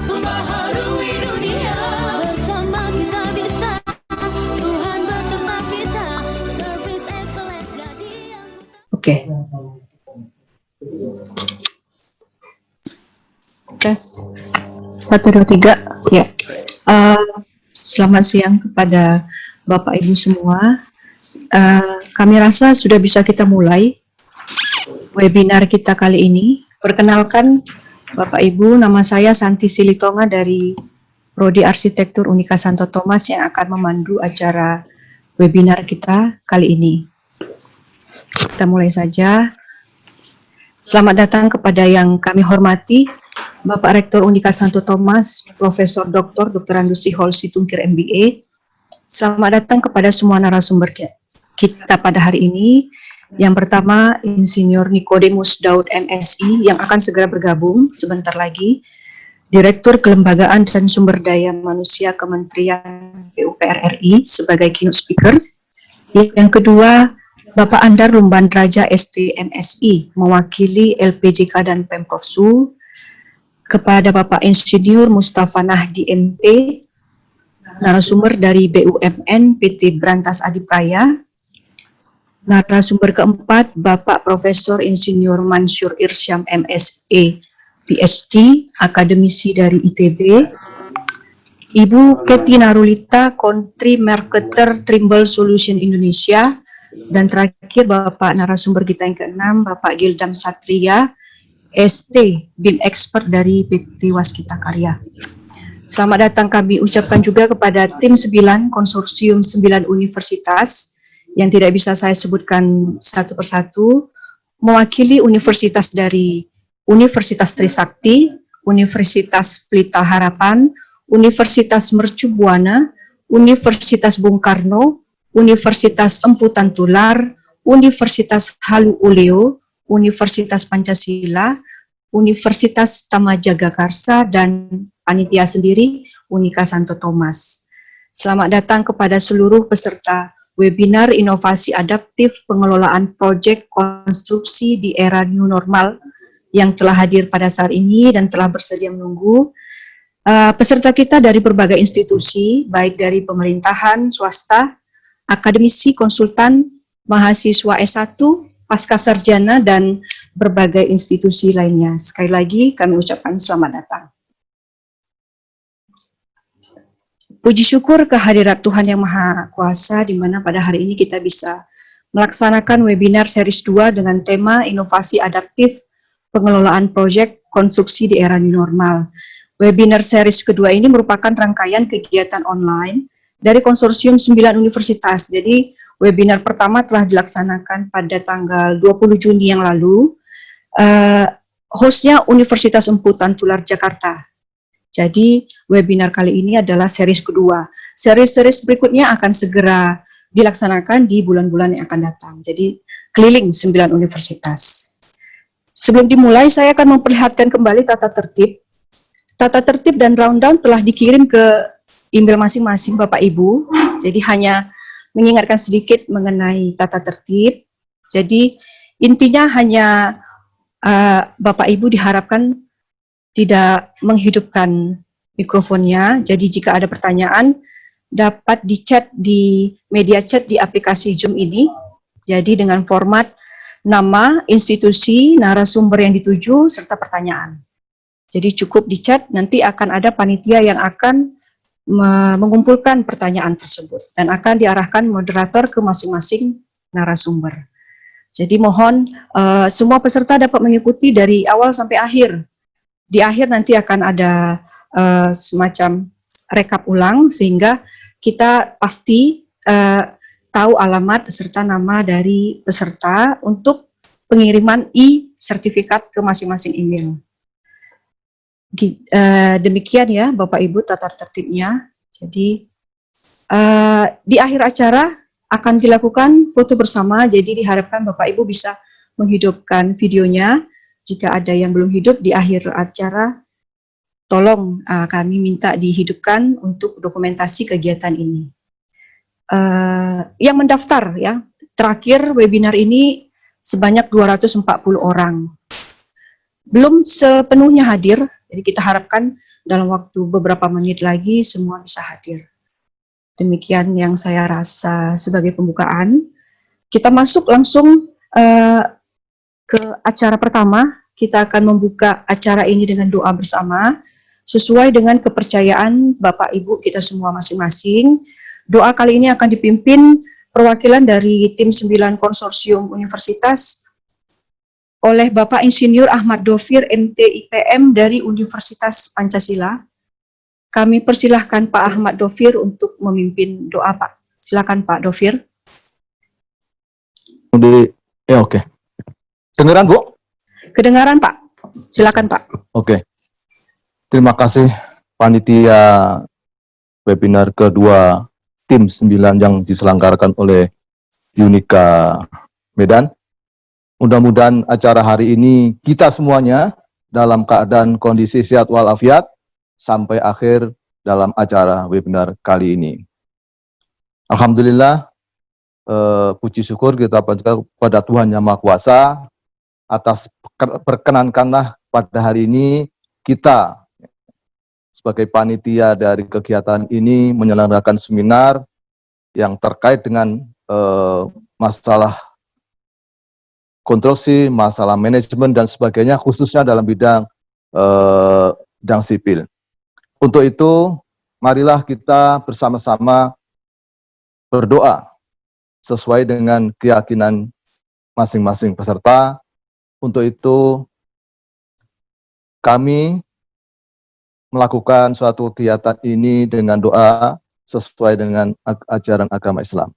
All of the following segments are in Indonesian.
membaharui dunia. Bersama kita bisa, Tuhan beserta kita. Service excellence jadi anggota. Oke. Tes 1, 2, 3. Ya. Selamat siang kepada Bapak Ibu semua. Kami rasa sudah bisa kita mulai webinar kita kali ini. Perkenalkan Bapak Ibu, nama saya Santi Silitonga dari Prodi Arsitektur Unika Santo Thomas yang akan memandu acara webinar kita kali ini. Kita mulai saja. Selamat datang kepada yang kami hormati, Bapak Rektor Unika Santo Thomas, Profesor Dr. Andus Sihol Situngkir MBA. Selamat datang kepada semua narasumber kita pada hari ini. Yang pertama, Insinyur Nikodemus Daud MSI yang akan segera bergabung sebentar lagi, Direktur Kelembagaan dan Sumber Daya Manusia Kementerian PUPR RI sebagai keynote speaker. Yang kedua, Bapak Andar Rumban Raja ST MSI mewakili LPJK dan Pemprov Sul. Kepada Bapak Insinyur Mustafa Nahdi MT, narasumber dari BUMN PT Brantas Adipraya. Narasumber keempat, Bapak Profesor Insinyur Mansur Irsyam MSE PhD, akademisi dari ITB. Ibu Keti Narulita, Country Marketer Trimble Solution Indonesia. Dan terakhir, Bapak narasumber kita yang keenam, Bapak Gildam Satria, ST, BIM Expert dari PT Waskita Karya. Selamat datang kami ucapkan juga kepada tim 9, konsorsium 9 universitas, yang tidak bisa saya sebutkan satu persatu, mewakili universitas dari Universitas Trisakti, Universitas Pelita Harapan, Universitas Mercu Buana, Universitas Bung Karno, Universitas Empu Tantular, Universitas Halu Oleo, Universitas Pancasila, Universitas Tamajagakarsa, dan panitia sendiri Unika Santo Thomas. Selamat datang kepada seluruh peserta webinar Inovasi Adaptif Pengelolaan Proyek Konstruksi di Era New Normal yang telah hadir pada saat ini dan telah bersedia menunggu. Peserta kita dari berbagai institusi, baik dari pemerintahan, swasta, akademisi, konsultan, mahasiswa S1, pasca sarjana, dan berbagai institusi lainnya. Sekali lagi kami ucapkan selamat datang. Puji syukur kehadirat Tuhan Yang Maha Kuasa, di mana pada hari ini kita bisa melaksanakan webinar series 2 dengan tema Inovasi Adaptif Pengelolaan Proyek Konstruksi di Era New Normal. Webinar series kedua ini merupakan rangkaian kegiatan online dari konsorsium 9 universitas. Jadi webinar pertama telah dilaksanakan pada tanggal 20 Juni yang lalu. Hostnya Universitas Empu Tantular Jakarta. Jadi webinar kali ini adalah series kedua. Series berikutnya akan segera dilaksanakan di bulan-bulan yang akan datang. Jadi keliling 9 universitas. Sebelum dimulai, saya akan memperlihatkan kembali tata tertib. Tata tertib dan rundown telah dikirim ke email masing-masing Bapak Ibu. Jadi hanya mengingatkan sedikit mengenai tata tertib. Jadi intinya hanya Bapak Ibu diharapkan tidak menghidupkan mikrofonnya. Jadi jika ada pertanyaan dapat di-chat di media chat di aplikasi Zoom ini. Jadi dengan format nama, institusi, narasumber yang dituju, serta pertanyaan. Jadi cukup di-chat, nanti akan ada panitia yang akan mengumpulkan pertanyaan tersebut dan akan diarahkan moderator ke masing-masing narasumber. Jadi mohon semua peserta dapat mengikuti dari awal sampai akhir. Di akhir nanti akan ada semacam rekap ulang sehingga kita pasti tahu alamat serta nama dari peserta untuk pengiriman e-sertifikat ke masing-masing email. Demikian ya Bapak Ibu tata tertibnya. Jadi di akhir acara akan dilakukan foto bersama, jadi diharapkan Bapak Ibu bisa menghidupkan videonya. Jika ada yang belum hidup di akhir acara, tolong kami minta dihidupkan untuk dokumentasi kegiatan ini. Yang mendaftar ya, terakhir webinar ini sebanyak 240 orang. Belum sepenuhnya hadir, Jadi kita harapkan dalam waktu beberapa menit lagi semua bisa hadir. Demikian yang saya rasa sebagai pembukaan. Kita masuk langsung ke acara pertama. Kita akan membuka acara ini dengan doa bersama sesuai dengan kepercayaan Bapak Ibu kita semua masing-masing. Doa kali ini akan dipimpin perwakilan dari tim 9 konsorsium universitas oleh Bapak Insinyur Ahmad Dovir MTIPM dari Universitas Pancasila. Kami persilahkan Pak Ahmad Dovir untuk memimpin doa, Pak. Silakan Pak Dovir. Oke. Dengeran, Bu? Kedengaran, Pak. Silakan, Pak. Oke. Terima kasih panitia webinar kedua tim 9 yang diselenggarakan oleh Unika Medan. Mudah-mudahan acara hari ini kita semuanya dalam keadaan kondisi sehat walafiat sampai akhir dalam acara webinar kali ini. Alhamdulillah, puji syukur kita pada Tuhan Yang Maha Kuasa atas perkenankanlah pada hari ini kita sebagai panitia dari kegiatan ini menyelenggarakan seminar yang terkait dengan masalah konstruksi, masalah manajemen dan sebagainya, khususnya dalam bidang sipil. Untuk itu, marilah kita bersama-sama berdoa sesuai dengan keyakinan masing-masing peserta. Untuk itu, kami melakukan suatu kegiatan ini dengan doa sesuai dengan ajaran agama Islam.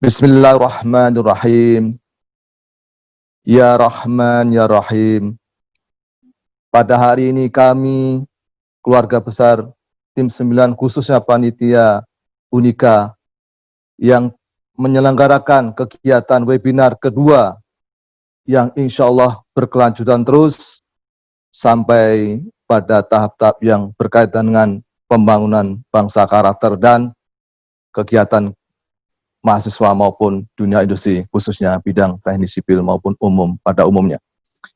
Bismillahirrahmanirrahim. Ya Rahman, Ya Rahim. Pada hari ini kami, keluarga besar tim 9 khususnya panitia Unika yang menyelenggarakan kegiatan webinar kedua yang insya Allah berkelanjutan terus sampai pada tahap-tahap yang berkaitan dengan pembangunan bangsa karakter dan kegiatan mahasiswa maupun dunia industri, khususnya bidang teknik sipil maupun umum pada umumnya.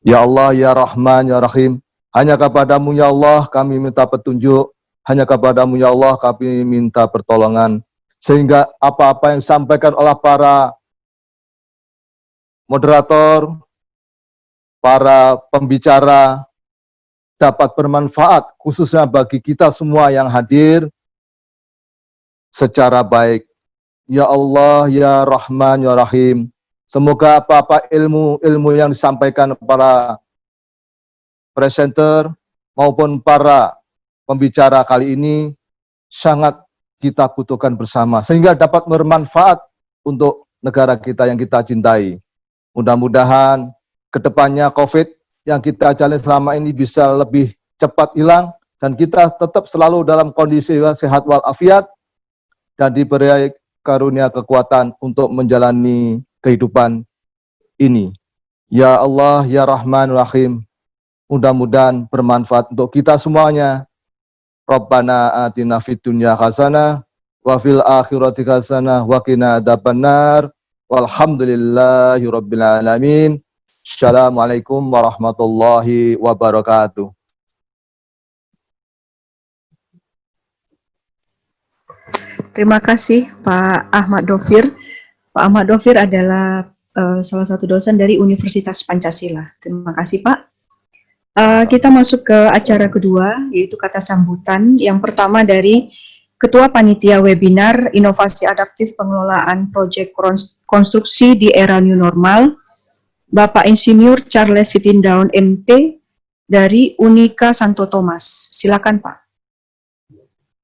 Ya Allah, Ya Rahman, Ya Rahim, hanya kepadamu ya Allah kami minta petunjuk, hanya kepadamu ya Allah kami minta pertolongan, sehingga apa-apa yang disampaikan oleh para moderator, para pembicara dapat bermanfaat, khususnya bagi kita semua yang hadir secara baik. Ya Allah, Ya Rahman, Ya Rahim, semoga apa-apa ilmu yang disampaikan para presenter maupun para pembicara kali ini sangat kita butuhkan bersama, sehingga dapat bermanfaat untuk negara kita yang kita cintai. Mudah-mudahan kedepannya COVID yang kita jalani selama ini bisa lebih cepat hilang, dan kita tetap selalu dalam kondisi sehat walafiat, dan diberi karunia kekuatan untuk menjalani kehidupan ini. Ya Allah, Ya Rahman, Rahim, mudah-mudahan bermanfaat untuk kita semuanya. Rabbana atina fid dunya hasanah wa fil akhirati hasanah wa qina adzabannar. Walhamdulillahi rabbil alamin. Assalamualaikum warahmatullahi wabarakatuh. Terima kasih Pak Ahmad Dovir. Pak Ahmad Dovir adalah salah satu dosen dari Universitas Pancasila. Terima kasih Pak. Kita masuk ke acara kedua, yaitu kata sambutan. Yang pertama dari Ketua Panitia Webinar Inovasi Adaptif Pengelolaan Proyek Konstruksi di Era New Normal, Bapak Insinyur Charles Sitindaun MT dari Unika Santo Thomas. Silakan Pak.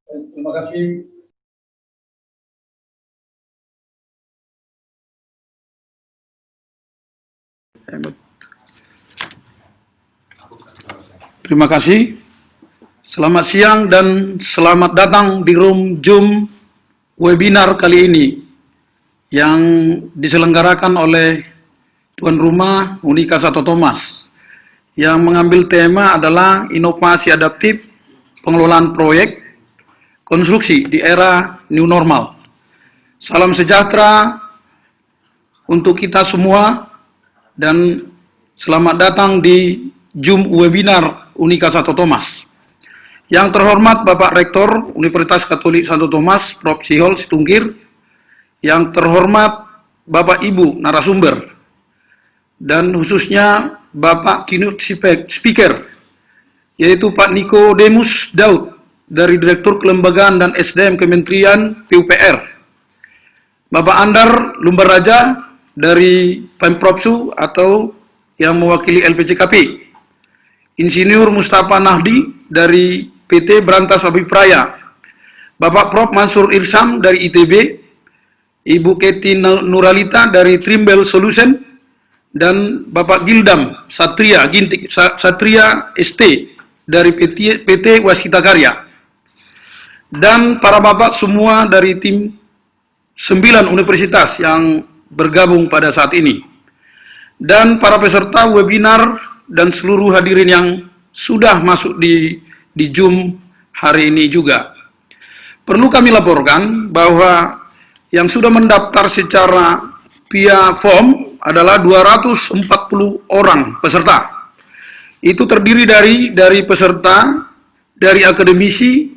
Terima kasih. Terima kasih. Selamat siang dan selamat datang di room Zoom webinar kali ini yang diselenggarakan oleh tuan rumah Unika Santo Thomas yang mengambil tema adalah inovasi adaptif pengelolaan proyek konstruksi di era new normal. Salam sejahtera untuk kita semua dan selamat datang di Jum Webinar Unika Santo Thomas. Yang terhormat Bapak Rektor Universitas Katolik Santo Thomas, Prof. Sihol Situngkir. Yang terhormat Bapak Ibu narasumber, dan khususnya Bapak Keynote Speaker, yaitu Pak Nikodemus Daud dari Direktur Kelembagaan dan SDM Kementerian PUPR, Bapak Andar Lumbaraja dari Pemprovsu atau yang mewakili LPCKP, Insinyur Mustafa Nahdi dari PT Berantas Abipraya, Bapak Prof. Mansur Irsam dari ITB, Ibu Keti Nuralita dari Trimble Solution, dan Bapak Gildam Satria ST dari PT Waskita Karya, dan para bapak semua dari tim 9 universitas yang bergabung pada saat ini, dan para peserta webinar dan seluruh hadirin yang sudah masuk di Zoom hari ini juga. Perlu kami laporkan bahwa yang sudah mendaftar secara via form adalah 240 orang peserta. Itu terdiri dari peserta, dari akademisi,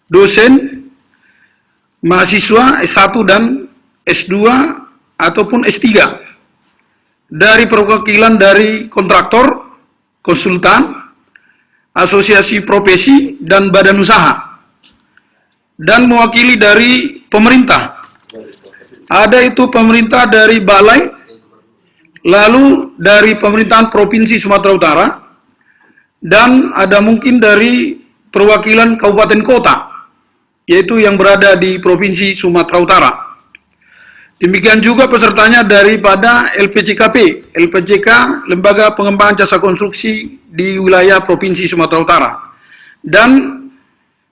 dosen, mahasiswa S1 dan S2 ataupun S3, dari perwakilan dari kontraktor, konsultan, asosiasi profesi, dan badan usaha, dan mewakili dari pemerintah. Ada itu pemerintah dari balai, lalu dari pemerintahan Provinsi Sumatera Utara, dan ada mungkin dari perwakilan kabupaten kota, yaitu yang berada di Provinsi Sumatera Utara. Demikian juga pesertanya daripada LPCKP, LPCK, Lembaga Pengembangan Jasa Konstruksi di wilayah Provinsi Sumatera Utara. Dan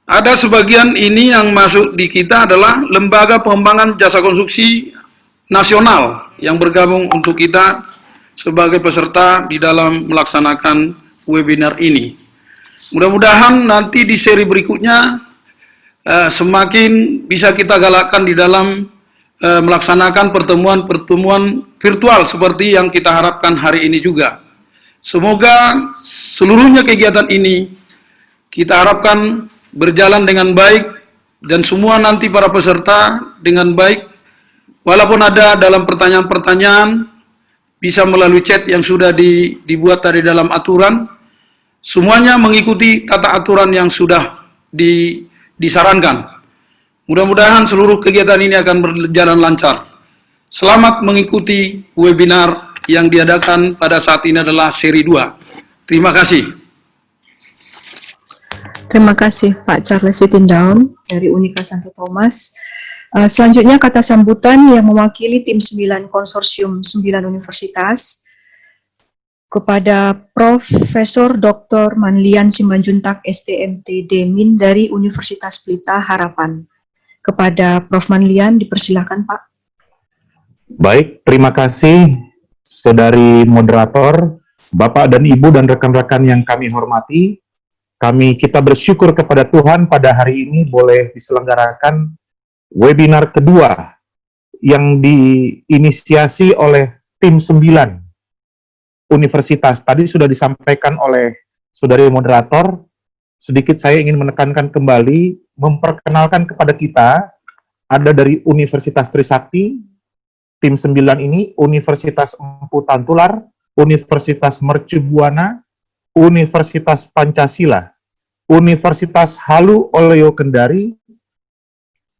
ada sebagian ini yang masuk di kita adalah Lembaga Pengembangan Jasa Konstruksi Nasional yang bergabung untuk kita sebagai peserta di dalam melaksanakan webinar ini. Mudah-mudahan nanti di seri berikutnya semakin bisa kita galakkan di dalam melaksanakan pertemuan-pertemuan virtual seperti yang kita harapkan hari ini juga. Semoga seluruhnya kegiatan ini kita harapkan berjalan dengan baik dan semua nanti para peserta dengan baik, walaupun ada dalam pertanyaan-pertanyaan bisa melalui chat yang sudah dibuat dari dalam aturan, semuanya mengikuti tata aturan yang sudah disarankan. Mudah-mudahan seluruh kegiatan ini akan berjalan lancar. Selamat mengikuti webinar yang diadakan pada saat ini adalah seri 2. Terima kasih. Terima kasih Pak Charles Sitindaun dari Unika Santo Thomas. Selanjutnya kata sambutan yang mewakili tim 9 konsorsium 9 universitas kepada Profesor Dr. Manlian Simanjuntak STMT Demin dari Universitas Pelita Harapan. Kepada Prof. Manlian, dipersilakan Pak. Baik, terima kasih saudari moderator, Bapak dan Ibu dan rekan-rekan yang kami hormati. Kita bersyukur kepada Tuhan pada hari ini boleh diselenggarakan webinar kedua yang diinisiasi oleh tim 9 universitas. Tadi sudah disampaikan oleh saudari moderator, sedikit saya ingin menekankan kembali, memperkenalkan kepada kita, ada dari Universitas Trisakti, tim 9 ini, Universitas Empu Tantular, Universitas Mercu Buana, Universitas Pancasila, Universitas Halu Oleo Kendari,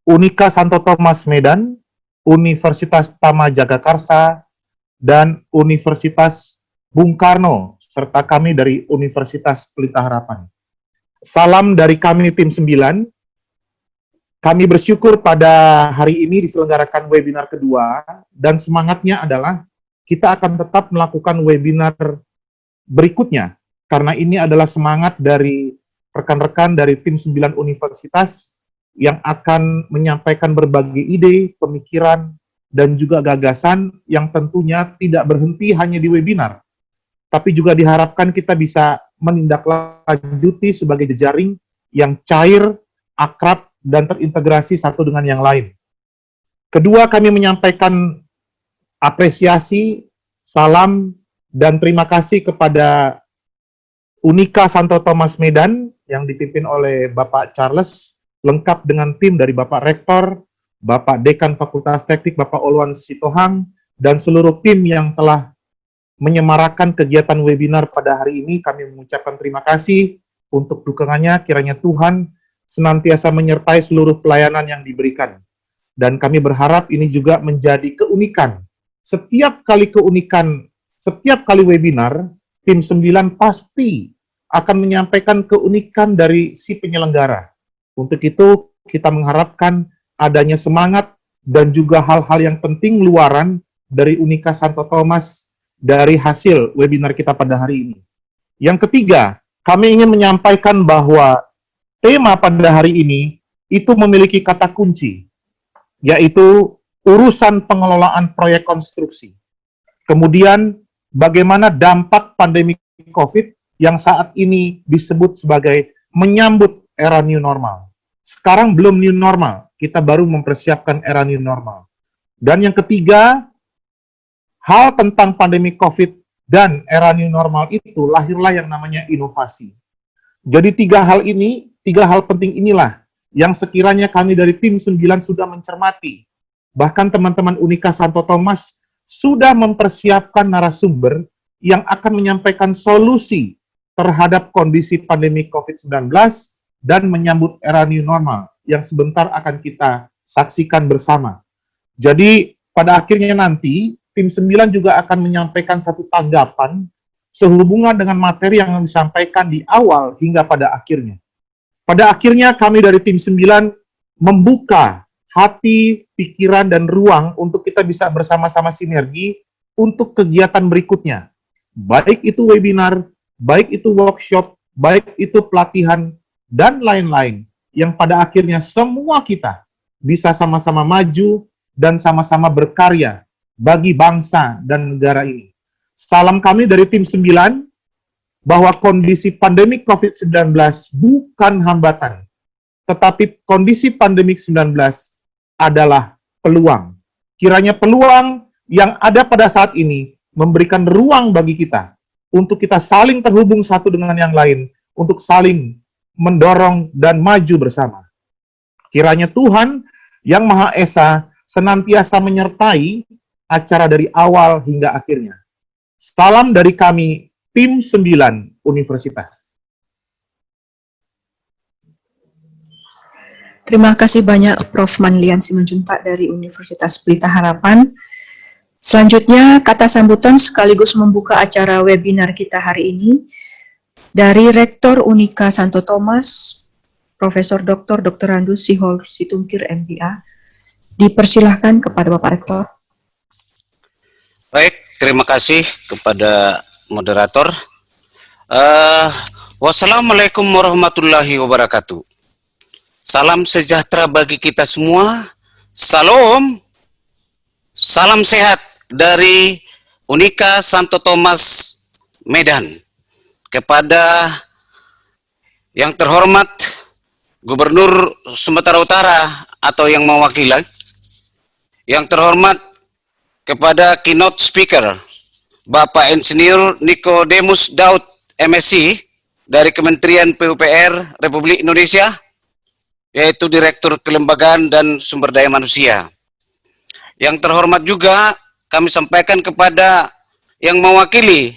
Unika Santo Thomas Medan, Universitas Tama Jagakarsa, dan Universitas Bung Karno, serta kami dari Universitas Pelita Harapan. Salam dari kami tim 9. Kami bersyukur pada hari ini diselenggarakan webinar kedua, dan semangatnya adalah kita akan tetap melakukan webinar berikutnya, karena ini adalah semangat dari rekan-rekan dari tim 9 universitas yang akan menyampaikan berbagai ide, pemikiran, dan juga gagasan yang tentunya tidak berhenti hanya di webinar, tapi juga diharapkan kita bisa menindaklanjuti sebagai jejaring yang cair, akrab, dan terintegrasi satu dengan yang lain. Kedua, kami menyampaikan apresiasi, salam, dan terima kasih kepada Unika Santo Thomas Medan yang dipimpin oleh Bapak Charles, lengkap dengan tim dari Bapak Rektor, Bapak Dekan Fakultas Teknik, Bapak Olwan Sitohang, dan seluruh tim yang telah menyemarakan kegiatan webinar pada hari ini. Kami mengucapkan terima kasih untuk dukungannya. Kiranya Tuhan senantiasa menyertai seluruh pelayanan yang diberikan. Dan kami berharap ini juga menjadi keunikan. Setiap kali webinar, tim 9 pasti akan menyampaikan keunikan dari si penyelenggara. Untuk itu, kita mengharapkan adanya semangat dan juga hal-hal yang penting luaran dari Unika Santo Thomas dari hasil webinar kita pada hari ini. Yang ketiga, kami ingin menyampaikan bahwa tema pada hari ini itu memiliki kata kunci, yaitu urusan pengelolaan proyek konstruksi. Kemudian, bagaimana dampak pandemi COVID yang saat ini disebut sebagai menyambut era new normal. Sekarang belum new normal, kita baru mempersiapkan era new normal. Dan yang ketiga, hal tentang pandemi COVID dan era new normal itu lahirlah yang namanya inovasi. Jadi tiga hal penting inilah yang sekiranya kami dari tim 9 sudah mencermati. Bahkan teman-teman Unika Santo Thomas sudah mempersiapkan narasumber yang akan menyampaikan solusi terhadap kondisi pandemi COVID-19 dan menyambut era new normal yang sebentar akan kita saksikan bersama. Jadi pada akhirnya nanti tim 9 juga akan menyampaikan satu tanggapan sehubungan dengan materi yang disampaikan di awal hingga pada akhirnya. Pada akhirnya kami dari tim 9 membuka hati, pikiran, dan ruang untuk kita bisa bersama-sama sinergi untuk kegiatan berikutnya. Baik itu webinar, baik itu workshop, baik itu pelatihan, dan lain-lain. Yang pada akhirnya semua kita bisa sama-sama maju dan sama-sama berkarya bagi bangsa dan negara ini. Salam kami dari tim 9, bahwa kondisi pandemi COVID-19 bukan hambatan, tetapi kondisi pandemi 19 adalah peluang. Kiranya peluang yang ada pada saat ini memberikan ruang bagi kita untuk kita saling terhubung satu dengan yang lain, untuk saling mendorong dan maju bersama. Kiranya Tuhan yang Maha Esa senantiasa menyertai acara dari awal hingga akhirnya. Salam dari kami, tim 9 Universitas. Terima kasih banyak Prof. Manlian Simanjuntak dari Universitas Pelita Harapan. Selanjutnya, kata sambutan sekaligus membuka acara webinar kita hari ini dari Rektor Unika Santo Thomas, Profesor Dr. Andus Sihol Situngkir MPA. Dipersilahkan kepada Bapak Rektor. Baik, terima kasih kepada moderator. Wassalamualaikum warahmatullahi wabarakatuh. Salam sejahtera bagi kita semua. Salam sehat dari Unika Santo Thomas Medan. Kepada yang terhormat Gubernur Sumatera Utara atau yang mewakili, yang terhormat kepada keynote speaker Bapak Insinyur Nikodemus Daud MSc dari Kementerian PUPR Republik Indonesia, yaitu Direktur Kelembagaan dan Sumber Daya Manusia. Yang terhormat juga kami sampaikan kepada yang mewakili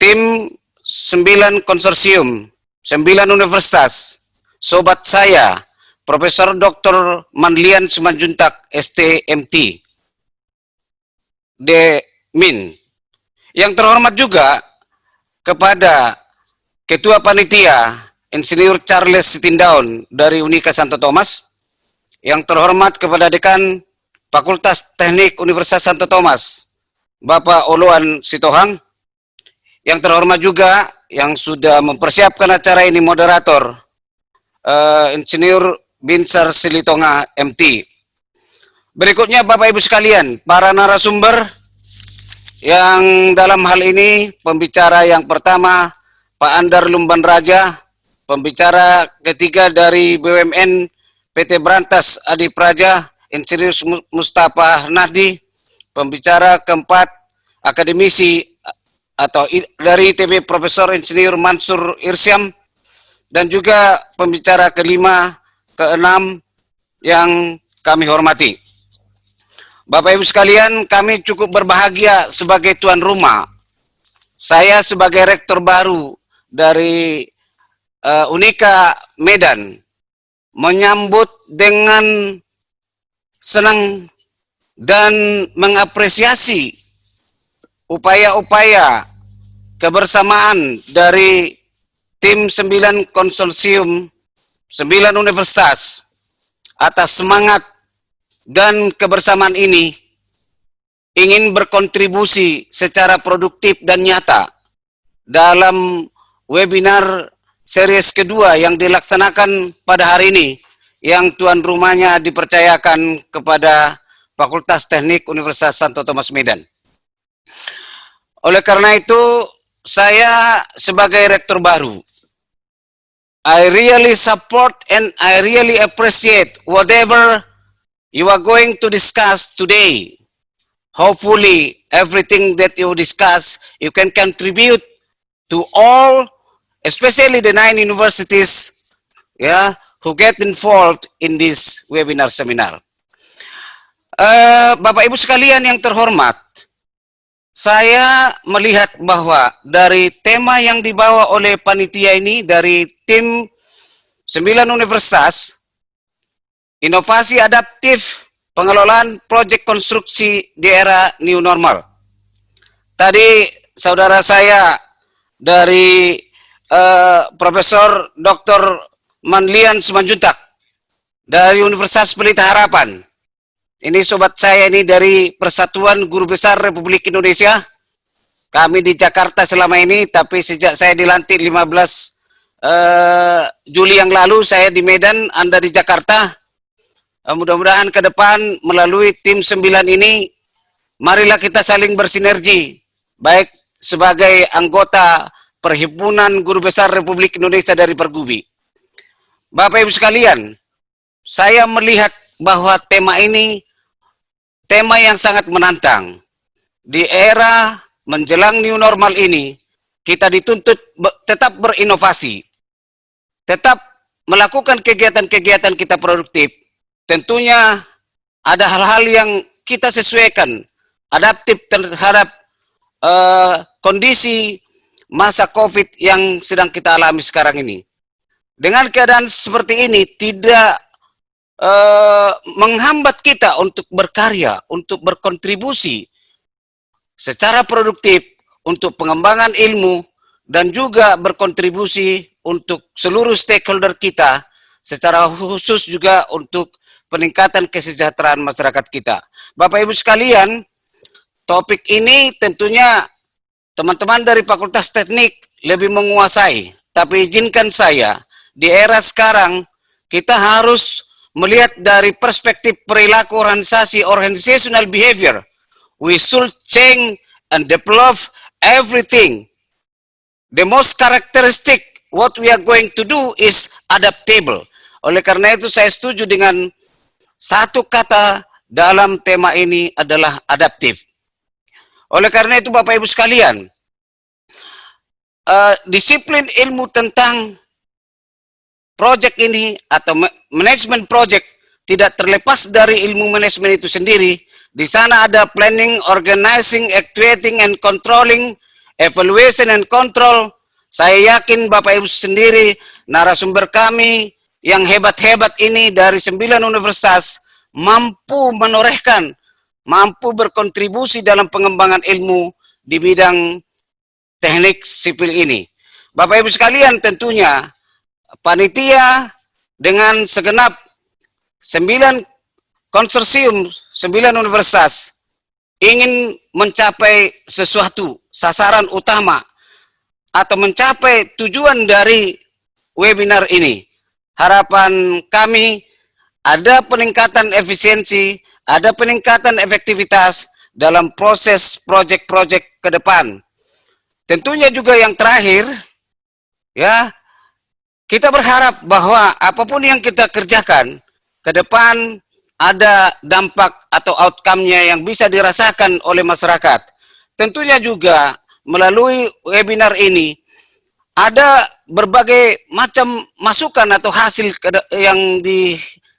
tim 9 konsorsium, 9 universitas, sobat saya, Profesor Dr. Manlian Simanjuntak, STMT, Min. Yang terhormat juga kepada Ketua Panitia Insinyur Charles Sitindaun dari Unika Santo Thomas, yang terhormat kepada Dekan Fakultas Teknik Universitas Santo Thomas, Bapak Olwan Sitohang, yang terhormat juga yang sudah mempersiapkan acara ini moderator, Insinyur Binsar Silitonga MT. Berikutnya Bapak Ibu sekalian, para narasumber yang dalam hal ini pembicara yang pertama Pak Andar Lumban Raja, pembicara ketiga dari BUMN PT Berantas Adi Praja, Insinyur Mustafa Nahdi, pembicara keempat akademisi dari ITB Profesor Insinyur Mansur Irsyam, dan juga pembicara kelima, keenam yang kami hormati. Bapak Ibu sekalian, kami cukup berbahagia sebagai tuan rumah. Saya sebagai rektor baru dari Unika Medan menyambut dengan senang dan mengapresiasi upaya-upaya kebersamaan dari tim 9 konsorsium 9 universitas atas semangat dan kebersamaan ini ingin berkontribusi secara produktif dan nyata dalam webinar series kedua yang dilaksanakan pada hari ini, yang tuan rumahnya dipercayakan kepada Fakultas Teknik Universitas Santo Tomas Medan. Oleh karena itu, saya sebagai rektor baru, I really support and I really appreciate whatever you are going to discuss today. Hopefully, everything that you discuss, you can contribute to all, especially the 9 universities, who get involved in this webinar seminar. Bapak Ibu sekalian yang terhormat, saya melihat bahwa dari tema yang dibawa oleh panitia ini dari tim 9 universitas, inovasi adaptif pengelolaan proyek konstruksi di era new normal. Tadi saudara saya dari Profesor Dr. Manlian Simanjuntak dari Universitas Pelita Harapan. Ini sobat saya ini dari Persatuan Guru Besar Republik Indonesia. Kami di Jakarta selama ini, tapi sejak saya dilantik 15 Juli yang lalu, saya di Medan, Anda di Jakarta. Mudah-mudahan ke depan melalui tim 9 ini, marilah kita saling bersinergi, baik sebagai anggota Perhimpunan Guru Besar Republik Indonesia dari Pergubi. Bapak Ibu sekalian, saya melihat bahwa tema ini tema yang sangat menantang. Di era menjelang new normal ini, kita dituntut tetap berinovasi, tetap melakukan kegiatan-kegiatan kita produktif. Tentunya ada hal-hal yang kita sesuaikan, adaptif terhadap kondisi masa COVID yang sedang kita alami sekarang ini. Dengan keadaan seperti ini, tidak menghambat kita untuk berkarya, untuk berkontribusi secara produktif untuk pengembangan ilmu dan juga berkontribusi untuk seluruh stakeholder kita, secara khusus juga untuk peningkatan kesejahteraan masyarakat kita. Bapak Ibu sekalian, topik ini tentunya teman-teman dari Fakultas Teknik lebih menguasai, tapi izinkan saya, di era sekarang kita harus melihat dari perspektif perilaku organisasi, organizational behavior. We should change and develop everything. The most characteristic what we are going to do is adaptable. Oleh karena itu saya setuju dengan satu kata dalam tema ini adalah adaptif. Oleh karena itu Bapak Ibu sekalian, disiplin ilmu tentang proyek ini atau manajemen proyek tidak terlepas dari ilmu manajemen itu sendiri. Di sana ada planning, organizing, actuating, and controlling, evaluation and control. Saya yakin Bapak Ibu sendiri, narasumber kami yang hebat-hebat ini dari 9 universitas mampu menorehkan, mampu berkontribusi dalam pengembangan ilmu di bidang teknik sipil ini. Bapak Ibu sekalian, tentunya panitia dengan segenap 9 konsorsium 9 universitas ingin mencapai sesuatu, sasaran utama atau mencapai tujuan dari webinar ini. Harapan kami ada peningkatan efisiensi, ada peningkatan efektivitas dalam proses proyek-proyek ke depan. Tentunya juga yang terakhir, ya, kita berharap bahwa apapun yang kita kerjakan ke depan ada dampak atau outcome-nya yang bisa dirasakan oleh masyarakat. Tentunya juga melalui webinar ini ada berbagai macam masukan atau hasil yang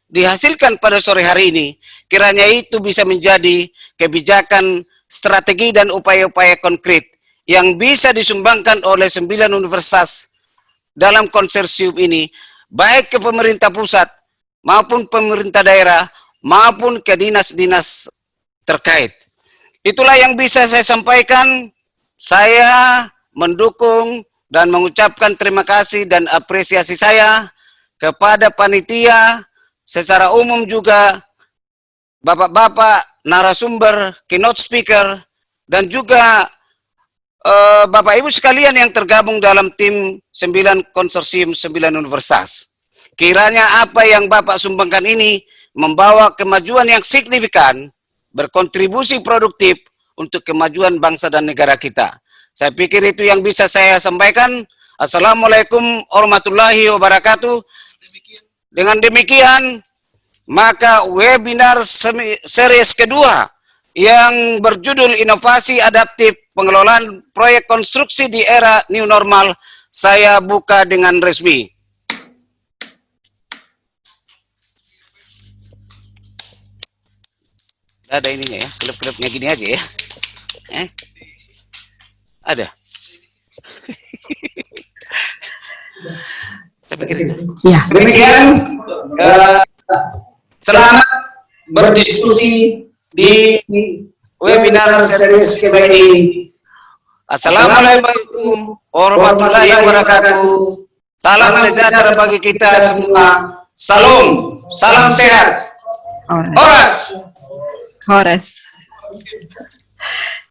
dihasilkan pada sore hari ini. Kiranya itu bisa menjadi kebijakan, strategi dan upaya-upaya konkret yang bisa disumbangkan oleh 9 universitas dalam konsorsium ini, baik ke pemerintah pusat maupun pemerintah daerah maupun ke dinas-dinas terkait. Itulah yang bisa saya sampaikan. Saya mendukung dan mengucapkan terima kasih dan apresiasi saya kepada panitia, secara umum juga bapak-bapak narasumber, keynote speaker, dan juga Bapak Ibu sekalian yang tergabung dalam tim 9 konsorsium 9 universitas. Kiranya apa yang Bapak sumbangkan ini membawa kemajuan yang signifikan, berkontribusi produktif untuk kemajuan bangsa dan negara kita. Saya pikir itu yang bisa saya sampaikan. Assalamualaikum warahmatullahi wabarakatuh. Dengan demikian, maka webinar series kedua yang berjudul Inovasi Adaptif Pengelolaan Proyek Konstruksi di Era New Normal saya buka dengan resmi. Ada ininya ya, klip-klipnya gini aja ya. Ada. Saya pikir itu. Ya. Demikian, selamat berdiskusi di webinar series kedua ini. Assalamualaikum warahmatullahi wabarakatuh. Salam sejahtera bagi kita semua. Salam sehat. Horas. Horas.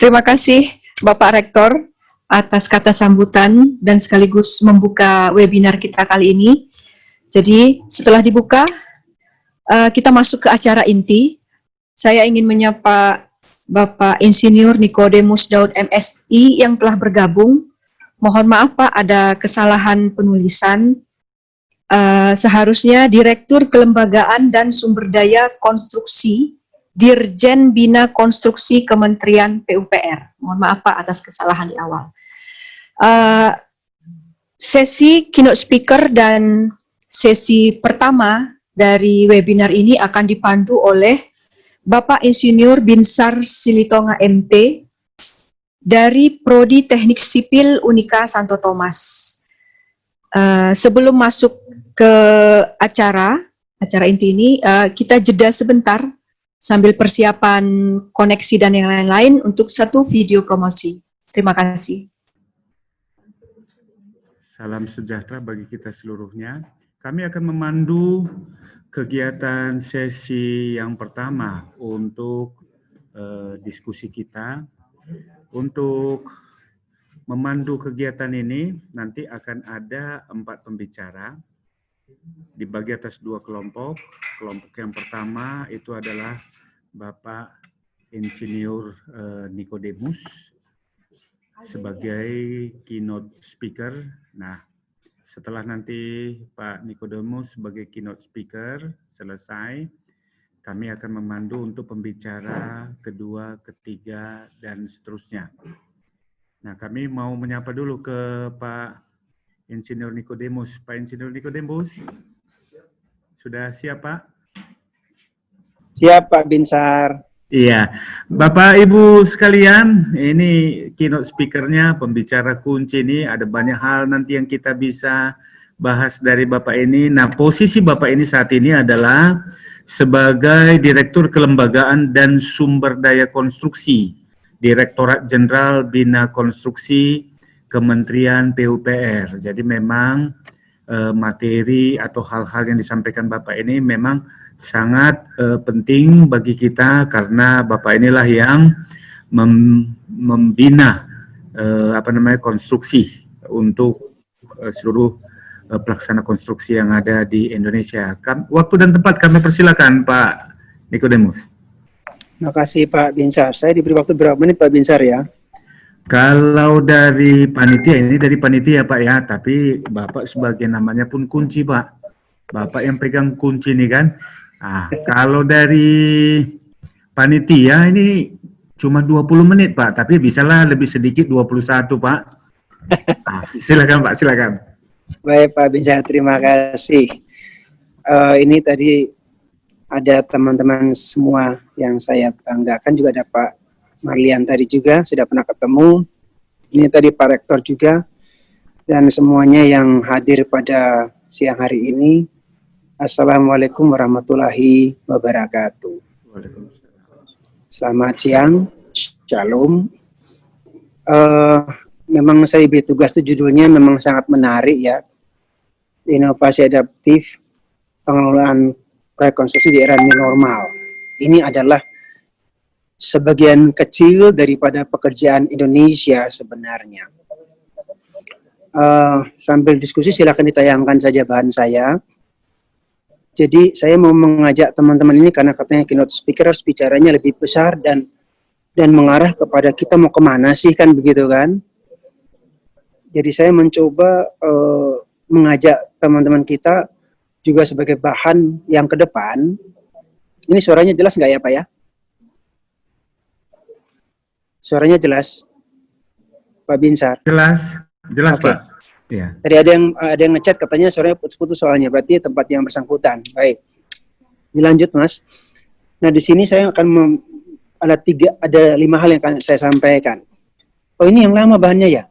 Terima kasih Bapak Rektor atas kata sambutan dan sekaligus membuka webinar kita kali ini. Jadi setelah dibuka, kita masuk ke acara inti. Saya ingin menyapa Bapak Insinyur Nikodemus Daud MSI yang telah bergabung. Mohon maaf Pak, ada kesalahan penulisan. Seharusnya Direktur Kelembagaan dan Sumber Daya Konstruksi, Dirjen Bina Konstruksi Kementerian PUPR. Mohon maaf Pak atas kesalahan di awal. Sesi keynote speaker dan sesi pertama dari webinar ini akan dipandu oleh Bapak Insinyur Binsar Silitonga MT dari Prodi Teknik Sipil Unika Santo Thomas. Sebelum masuk ke acara inti ini, kita jeda sebentar sambil persiapan koneksi dan yang lain-lain untuk satu video promosi. Terima kasih. Salam sejahtera bagi kita seluruhnya. Kami akan memandu kegiatan sesi yang pertama untuk diskusi kita. Untuk memandu kegiatan ini, nanti akan ada 4 pembicara, dibagi atas 2 kelompok. Kelompok yang pertama itu adalah Bapak Insinyur Nikodemus sebagai keynote speaker. Nah, setelah nanti Pak Nikodemus sebagai keynote speaker selesai, kami akan memandu untuk pembicara kedua, ketiga, dan seterusnya. Nah, kami mau menyapa dulu ke Pak Insinyur Nikodemus. Pak Insinyur Nikodemus, sudah siap Pak? Siap Pak Binsar. Iya, Bapak Ibu sekalian, ini keynote speaker-nya, pembicara kunci ini, ada banyak hal nanti yang kita bisa bahas dari Bapak ini. Nah, posisi Bapak ini saat ini adalah sebagai Direktur Kelembagaan dan Sumber Daya Konstruksi, Direktorat Jenderal Bina Konstruksi, Kementerian PUPR. Jadi memang materi atau hal-hal yang disampaikan Bapak ini memang sangat penting bagi kita karena Bapak inilah yang membina konstruksi untuk seluruh pelaksana konstruksi yang ada di Indonesia. Waktu dan tempat kami persilakan Pak Nikodemus. Terima kasih Pak Binsar. Saya diberi waktu berapa menit Pak Binsar ya? Kalau dari panitia, ini dari panitia Pak ya, tapi Bapak sebagai namanya pun kunci Pak. Bapak yang pegang kunci ini kan. Nah, kalau dari panitia ini cuma 20 menit Pak, tapi bisalah lebih sedikit 21 Pak. Silakan Pak, silakan. Baik Pak Binsar, terima kasih. Ini tadi ada teman-teman semua yang saya banggakan, juga ada Pak Marlian tadi juga, sudah pernah ketemu. Ini tadi Pak Rektor juga, dan semuanya yang hadir pada siang hari ini. Assalamualaikum warahmatullahi wabarakatuh. Selamat siang, Shalom. Memang saya diberi tugas itu judulnya memang sangat menarik ya. Inovasi adaptif pengelolaan rekonstruksi di era new normal. Ini adalah sebagian kecil daripada pekerjaan Indonesia sebenarnya. Sambil diskusi silakan ditayangkan saja bahan saya. Jadi saya mau mengajak teman-teman ini karena katanya keynote speaker harus bicaranya lebih besar dan mengarah kepada kita mau kemana sih, kan begitu kan. Jadi saya mencoba mengajak teman-teman kita juga sebagai bahan yang ke depan. Ini suaranya jelas nggak ya Pak ya? Suaranya jelas Pak Binsar? Jelas Oke. Pak. Ya. Tadi ada yang ngechat katanya suaranya putus-putus soalnya, berarti tempat yang bersangkutan. Baik, dilanjut Mas. Nah di sini saya akan ada 5 hal yang akan saya sampaikan. Oh ini yang lama bahannya ya?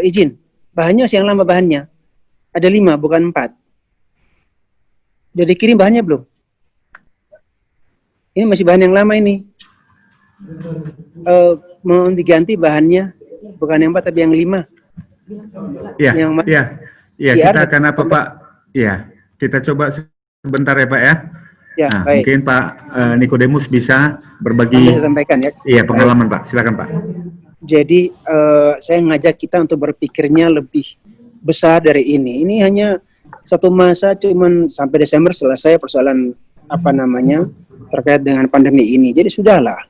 Izin, bahannya yang lama bahannya. Ada 5 bukan 4. Udah dikirim bahannya belum? Ini masih bahan yang lama ini. Mau diganti bahannya, bukan yang 4 tapi yang 5. Iya, kita akan apa Pak? Iya, kita coba sebentar ya Pak ya. Ya, nah, baik. Mungkin Pak Nikodemus bisa berbagi Saya sampaikan ya. Iya, pengalaman Pak. Silakan Pak. Jadi saya ngajak kita untuk berpikirnya lebih besar dari ini. Ini hanya satu masa, cuman sampai Desember selesai persoalan terkait dengan pandemi ini. Jadi sudahlah.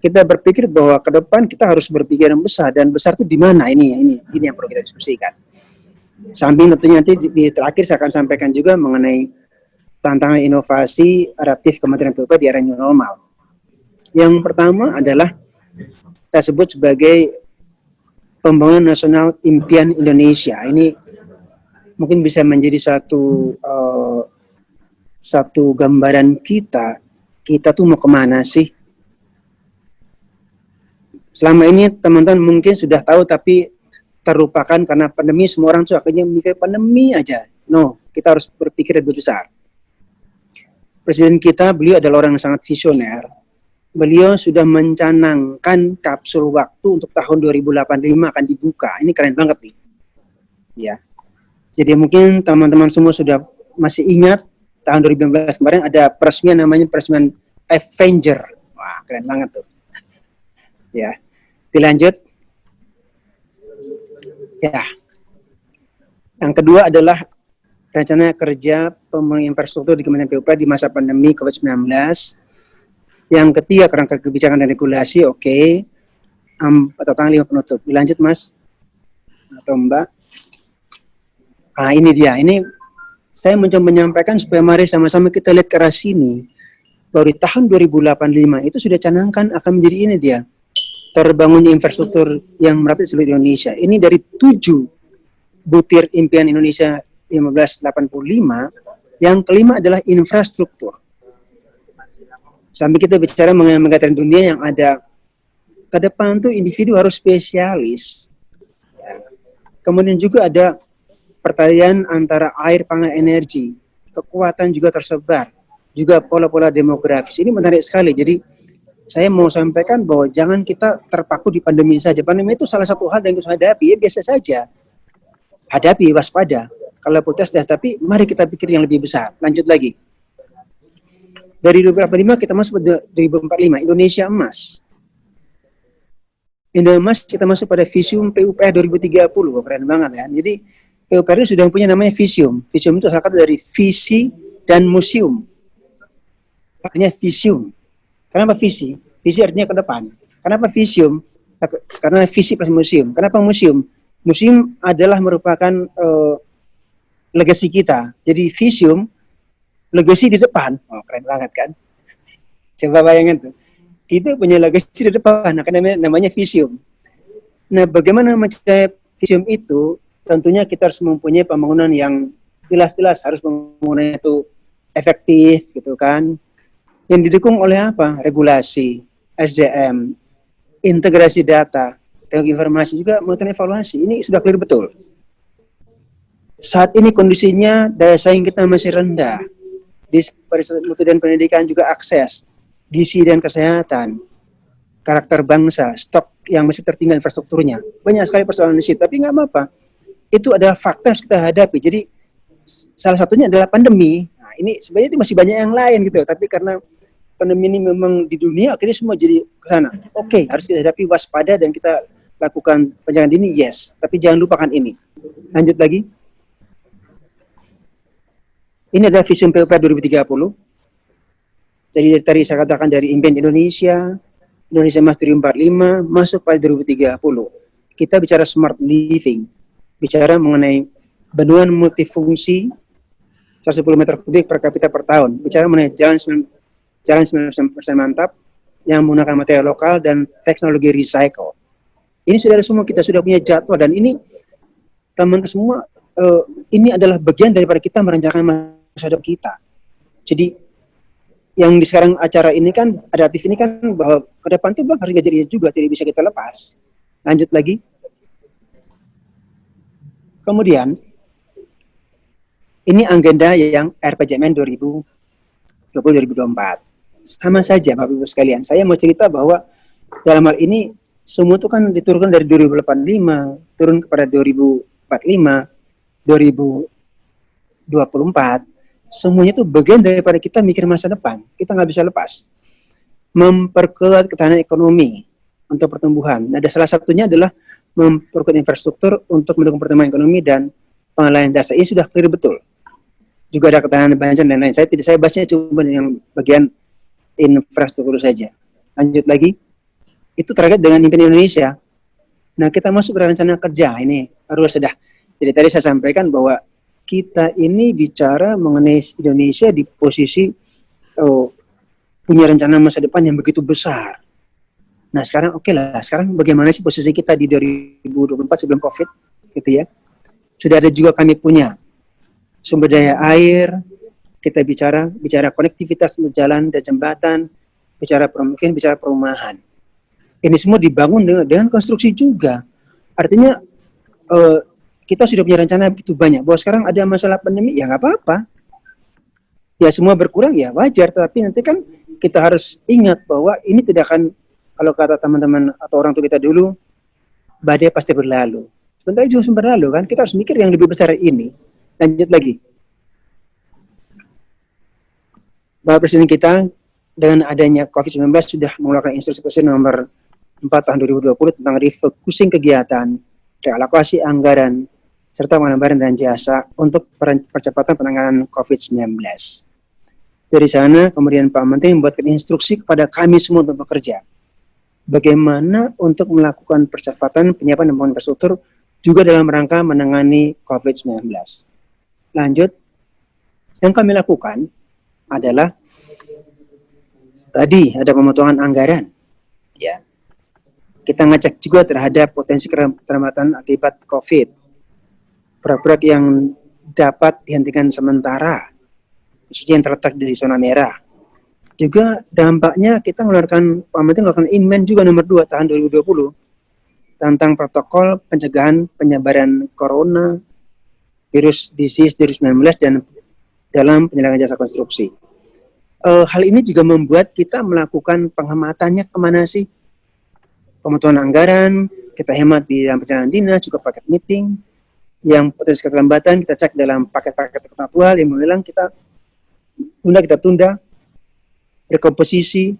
Kita berpikir bahwa ke depan kita harus berpikir yang besar, dan besar itu di mana, ini yang perlu kita diskusikan. Samping tentunya nanti di terakhir saya akan sampaikan juga mengenai tantangan inovasi adaptif Kementerian PUPR di era new normal. Yang pertama adalah kita sebut sebagai pembangunan nasional impian Indonesia. Ini mungkin bisa menjadi satu gambaran kita tuh mau kemana sih. Selama ini teman-teman mungkin sudah tahu tapi terlupakan karena pandemi, semua orang tuh akhirnya mikir pandemi aja. No, kita harus berpikir lebih besar. Presiden kita, beliau adalah orang yang sangat visioner. Beliau sudah mencanangkan kapsul waktu untuk tahun 2085 akan dibuka. Ini keren banget nih. Ya. Jadi mungkin teman-teman semua sudah masih ingat tahun 2015 kemarin ada peresmian namanya peresmian Avenger. Wah, keren banget tuh. Ya. Dilanjut. Ya. Yang kedua adalah rencana kerja pembangunan infrastruktur di Kementerian PUPR di masa pandemi COVID-19. Yang ketiga, kerangka kebijakan dan regulasi, oke. Atau tanggal 5 penutup. Dilanjut, Mas. Atau Mbak. Ini dia. Ini saya mencoba menyampaikan supaya mari sama-sama kita lihat ke arah sini. Bahwa di tahun 2085 itu sudah canangkan akan menjadi ini dia. Terbangunnya infrastruktur yang merata di seluruh Indonesia. Ini dari 7 butir impian Indonesia 1585, yang kelima adalah infrastruktur. Sampai kita bicara mengenai megatrend dunia yang ada ke depan tuh individu harus spesialis. Kemudian juga ada pertalian antara air, pangan, energi, kekuatan juga tersebar, juga pola-pola demografis. Ini menarik sekali. Jadi saya mau sampaikan bahwa jangan kita terpaku di pandemi saja. Pandemi itu salah satu hal yang kita hadapi, ya biasa saja. Hadapi, waspada. Kalau protes, tapi mari kita pikir yang lebih besar. Lanjut lagi. Dari 2045 kita masuk pada 2045, Indonesia Emas. Indonesia Emas kita masuk pada Visium PUPR 2030. Keren banget ya. Jadi PUPR ini sudah punya namanya Visium. Visium itu asal kata dari visi dan museum. Makanya Visium. Kenapa visi? Visi artinya ke depan. Kenapa visium? Karena visi plus museum. Kenapa museum? Museum adalah merupakan legasi kita. Jadi visium, legasi di depan. Oh, keren banget kan? Coba bayangin tuh. kita punya legacy di depan, namanya visium. Nah, bagaimana mencapai visium itu? Tentunya kita harus mempunyai pembangunan yang jelas-jelas, harus pembangunan itu efektif, gitu kan. Yang didukung oleh apa? Regulasi, SDM, integrasi data, teknologi informasi juga melakukan evaluasi. Ini sudah clear betul. Saat ini kondisinya daya saing kita masih rendah. Di mutu dan pendidikan juga akses, gizi dan kesehatan, karakter bangsa, stok yang masih tertinggal infrastrukturnya. Banyak sekali persoalan di situ, tapi nggak apa-apa. Itu adalah fakta yang harus kita hadapi. Jadi salah satunya adalah pandemi. Nah, ini sebenarnya itu masih banyak yang lain gitu, tapi karena pandemi ini memang di dunia, akhirnya semua jadi ke sana. Oke, harus kita hadapi, waspada, dan kita lakukan pencegahan dini, yes. Tapi jangan lupakan ini. Lanjut lagi. Ini adalah Vision PUPR 2030. Jadi tadi saya katakan dari Invent Indonesia Mas 2045, masuk pada 2030. Kita bicara smart living, bicara mengenai bendungan multifungsi 110 meter kubik per kapita per tahun, bicara mengenai jalan 90% mantap yang menggunakan material lokal dan teknologi recycle. Ini sudah ada semua, kita sudah punya jadwal, dan ini teman-teman semua, ini adalah bagian daripada kita merencanakan masa depan kita. Jadi yang di sekarang acara ini kan, adaptif ini kan, bahwa ke depan itu harus jadi juga, tidak bisa kita lepas. Lanjut lagi. Kemudian ini agenda yang RPJMN 2020-2024. Sama saja Bapak Ibu sekalian. Saya mau cerita bahwa dalam hal ini semua itu kan diturunkan dari 2085, turun kepada 2045, 2024. Semuanya itu bagian daripada kita mikir masa depan. Kita nggak bisa lepas. Memperkuat ketahanan ekonomi untuk pertumbuhan. Nah, ada salah satunya adalah memperkuat infrastruktur untuk mendukung pertumbuhan ekonomi dan pengalihan dasar. Ini sudah clear betul. Juga ada ketahanan bencana dan lain. Saya bahasnya cuma yang bagian infrastruktur saja. Lanjut lagi. Itu terkait dengan Invent Indonesia. Nah, kita masuk ke rencana kerja. Ini harus sudah. Jadi tadi saya sampaikan bahwa kita ini bicara mengenai Indonesia di posisi punya rencana masa depan yang begitu besar. Nah, sekarang oke lah. Sekarang bagaimana sih posisi kita di 2024 sebelum COVID, gitu ya? Sudah ada juga kami punya sumber daya air. Kita bicara konektivitas jalan dan jembatan, bicara perumahan. Ini semua dibangun dengan konstruksi juga. Artinya kita sudah punya rencana begitu banyak. Bahwa sekarang ada masalah pandemi, ya nggak apa-apa. Ya semua berkurang, ya wajar. Tapi nanti kan kita harus ingat bahwa ini tidak akan, kalau kata teman-teman atau orang tua kita dulu, badai pasti berlalu. Sebentar juga berlalu kan. Kita harus mikir yang lebih besar ini. Lanjut lagi. Bapak Presiden kita dengan adanya COVID-19 sudah mengeluarkan instruksi Presiden nomor 4 tahun 2020 tentang refocusing kegiatan, realokasi anggaran, serta pengembangan barang dan jasa untuk percepatan penanganan COVID-19. Dari sana, kemudian Pak Menteri membuatkan instruksi kepada kami semua untuk bekerja. Bagaimana untuk melakukan percepatan penyiapan dan pembangunan infrastruktur juga dalam rangka menangani COVID-19. Lanjut, yang kami lakukan adalah tadi ada pemotongan anggaran. Ya. Kita ngecek juga terhadap potensi keterlambatan akibat COVID. Proyek-proyek yang dapat dihentikan sementara, khususnya yang terletak di zona merah. Juga dampaknya kita mengeluarkan, Pak Menteri mengeluarkan Inmen juga nomor 2 tahun 2020 tentang protokol pencegahan penyebaran corona, virus disease 2019 dan dalam penyelenggaraan jasa konstruksi. Hal ini juga membuat kita melakukan penghematannya kemana sih? Pemotongan anggaran, kita hemat di dalam perjalanan dinas, juga paket meeting, yang potensi keterlambatan kita cek dalam paket-paket kontraktual, yang menghilang kita tunda, rekomposisi,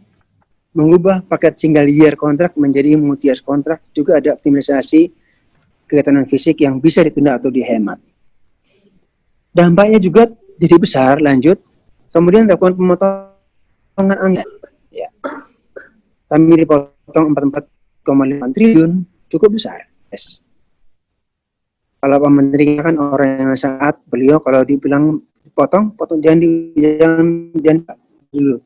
mengubah paket single year kontrak menjadi multi year kontrak, juga ada optimalisasi kegiatan fisik yang bisa ditunda atau dihemat. Dampaknya juga jadi besar. Lanjut, kemudian lakukan pemotongan anggaran. Ya. Kami dipotong 44,5 triliun, cukup besar. Yes. Kalau Pak Menteri kan orang yang sangat, beliau kalau dibilang potong jangan dulu.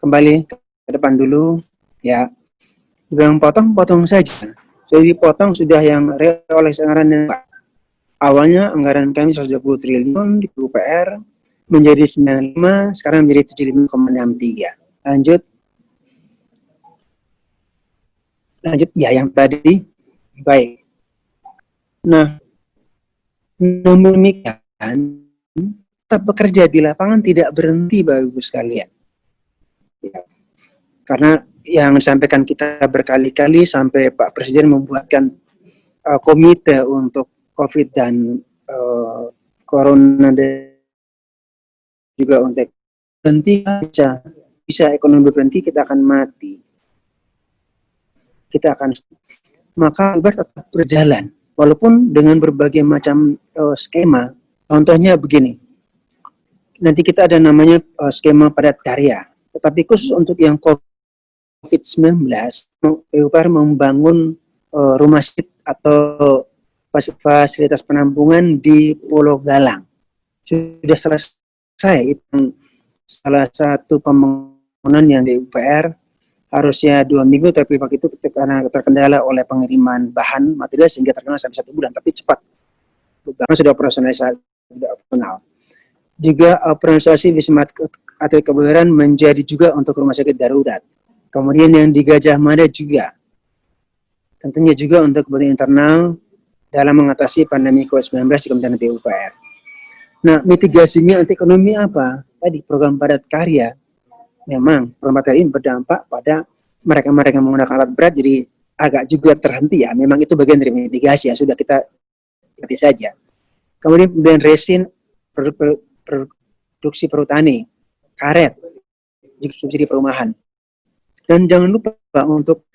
Kembali ke depan dulu. ya. Dibilang potong saja. Sudah dipotong sudah yang oleh anggaran yang awalnya anggaran kami 120 triliun di UPR menjadi 95, sekarang menjadi 75,63. Lanjut ya yang tadi. Baik. Nah, namun demikian tetap bekerja di lapangan tidak berhenti Bapak Ibu sekalian. Ya. Karena yang disampaikan kita berkali-kali sampai Pak Presiden membuatkan komite untuk COVID dan Corona juga untuk berhenti bisa ekonomi berhenti, kita akan mati. Maka Uber tetap berjalan walaupun dengan berbagai macam skema. Contohnya begini. Nanti kita ada namanya skema padat karya. Tetapi khusus untuk yang COVID-19, PUPR membangun rumah sakit atau fasilitas penampungan di Pulau Galang. Sudah selesai, itu salah satu pembangunan yang di PUPR harusnya 2 minggu, tapi waktu itu karena terkendala oleh pengiriman bahan material sehingga terkendala sampai 1 bulan, tapi cepat. Karena sudah operasional. Juga operasionalisasi Wisma Atlet Kebayoran menjadi juga untuk rumah sakit darurat. Kemudian yang di Gajah Mada juga. Tentunya juga untuk kebutuhan internal dalam mengatasi pandemi COVID-19 di Kementerian PUPR. Nah, mitigasinya untuk ekonomi apa? Tadi program padat karya. Memang program padat karya ini berdampak pada mereka-mereka yang menggunakan alat berat, jadi agak juga terhenti ya. Memang itu bagian dari mitigasi yang sudah kita ikuti saja. Kemudian resin, produksi perhutani, karet, juga subsidi perumahan. Dan jangan lupa untuk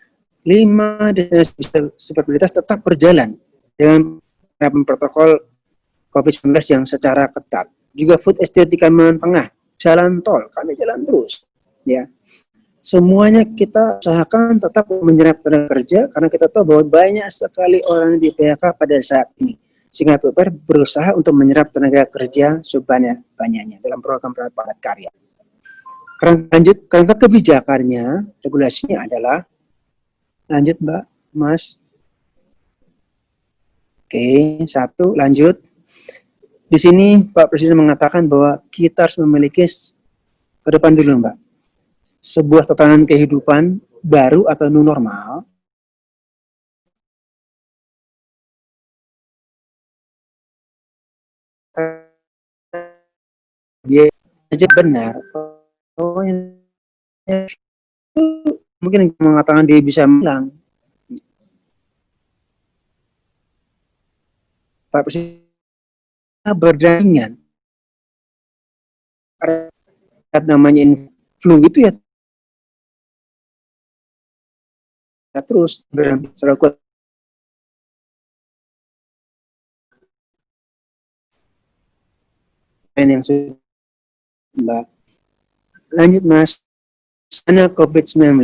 5 destinasi superprioritas tetap berjalan dengan protokol COVID-19 yang secara ketat. Juga food estate di Kalimantan Tengah, jalan tol, kami jalan terus. Ya, semuanya kita usahakan tetap menyerap tenaga kerja karena kita tahu bahwa banyak sekali orang di PHK pada saat ini. Sehingga PUPR berusaha untuk menyerap tenaga kerja sebanyak-banyaknya dalam program padat karya. Kerangka kebijakannya, regulasinya adalah, lanjut Mbak, Mas. Oke, 1, lanjut. Di sini Pak Presiden mengatakan bahwa kita harus memiliki, ke depan dulu Mbak, sebuah tatanan kehidupan baru atau new normal. Dia aja benar. Oh, mungkin mengatakan dia bisa bilang Pak Presiden berdampingan namanya flu itu ya terus berdamping secara kuat. Yang sudah Mbak. Lanjut Mas, karena COVID-19,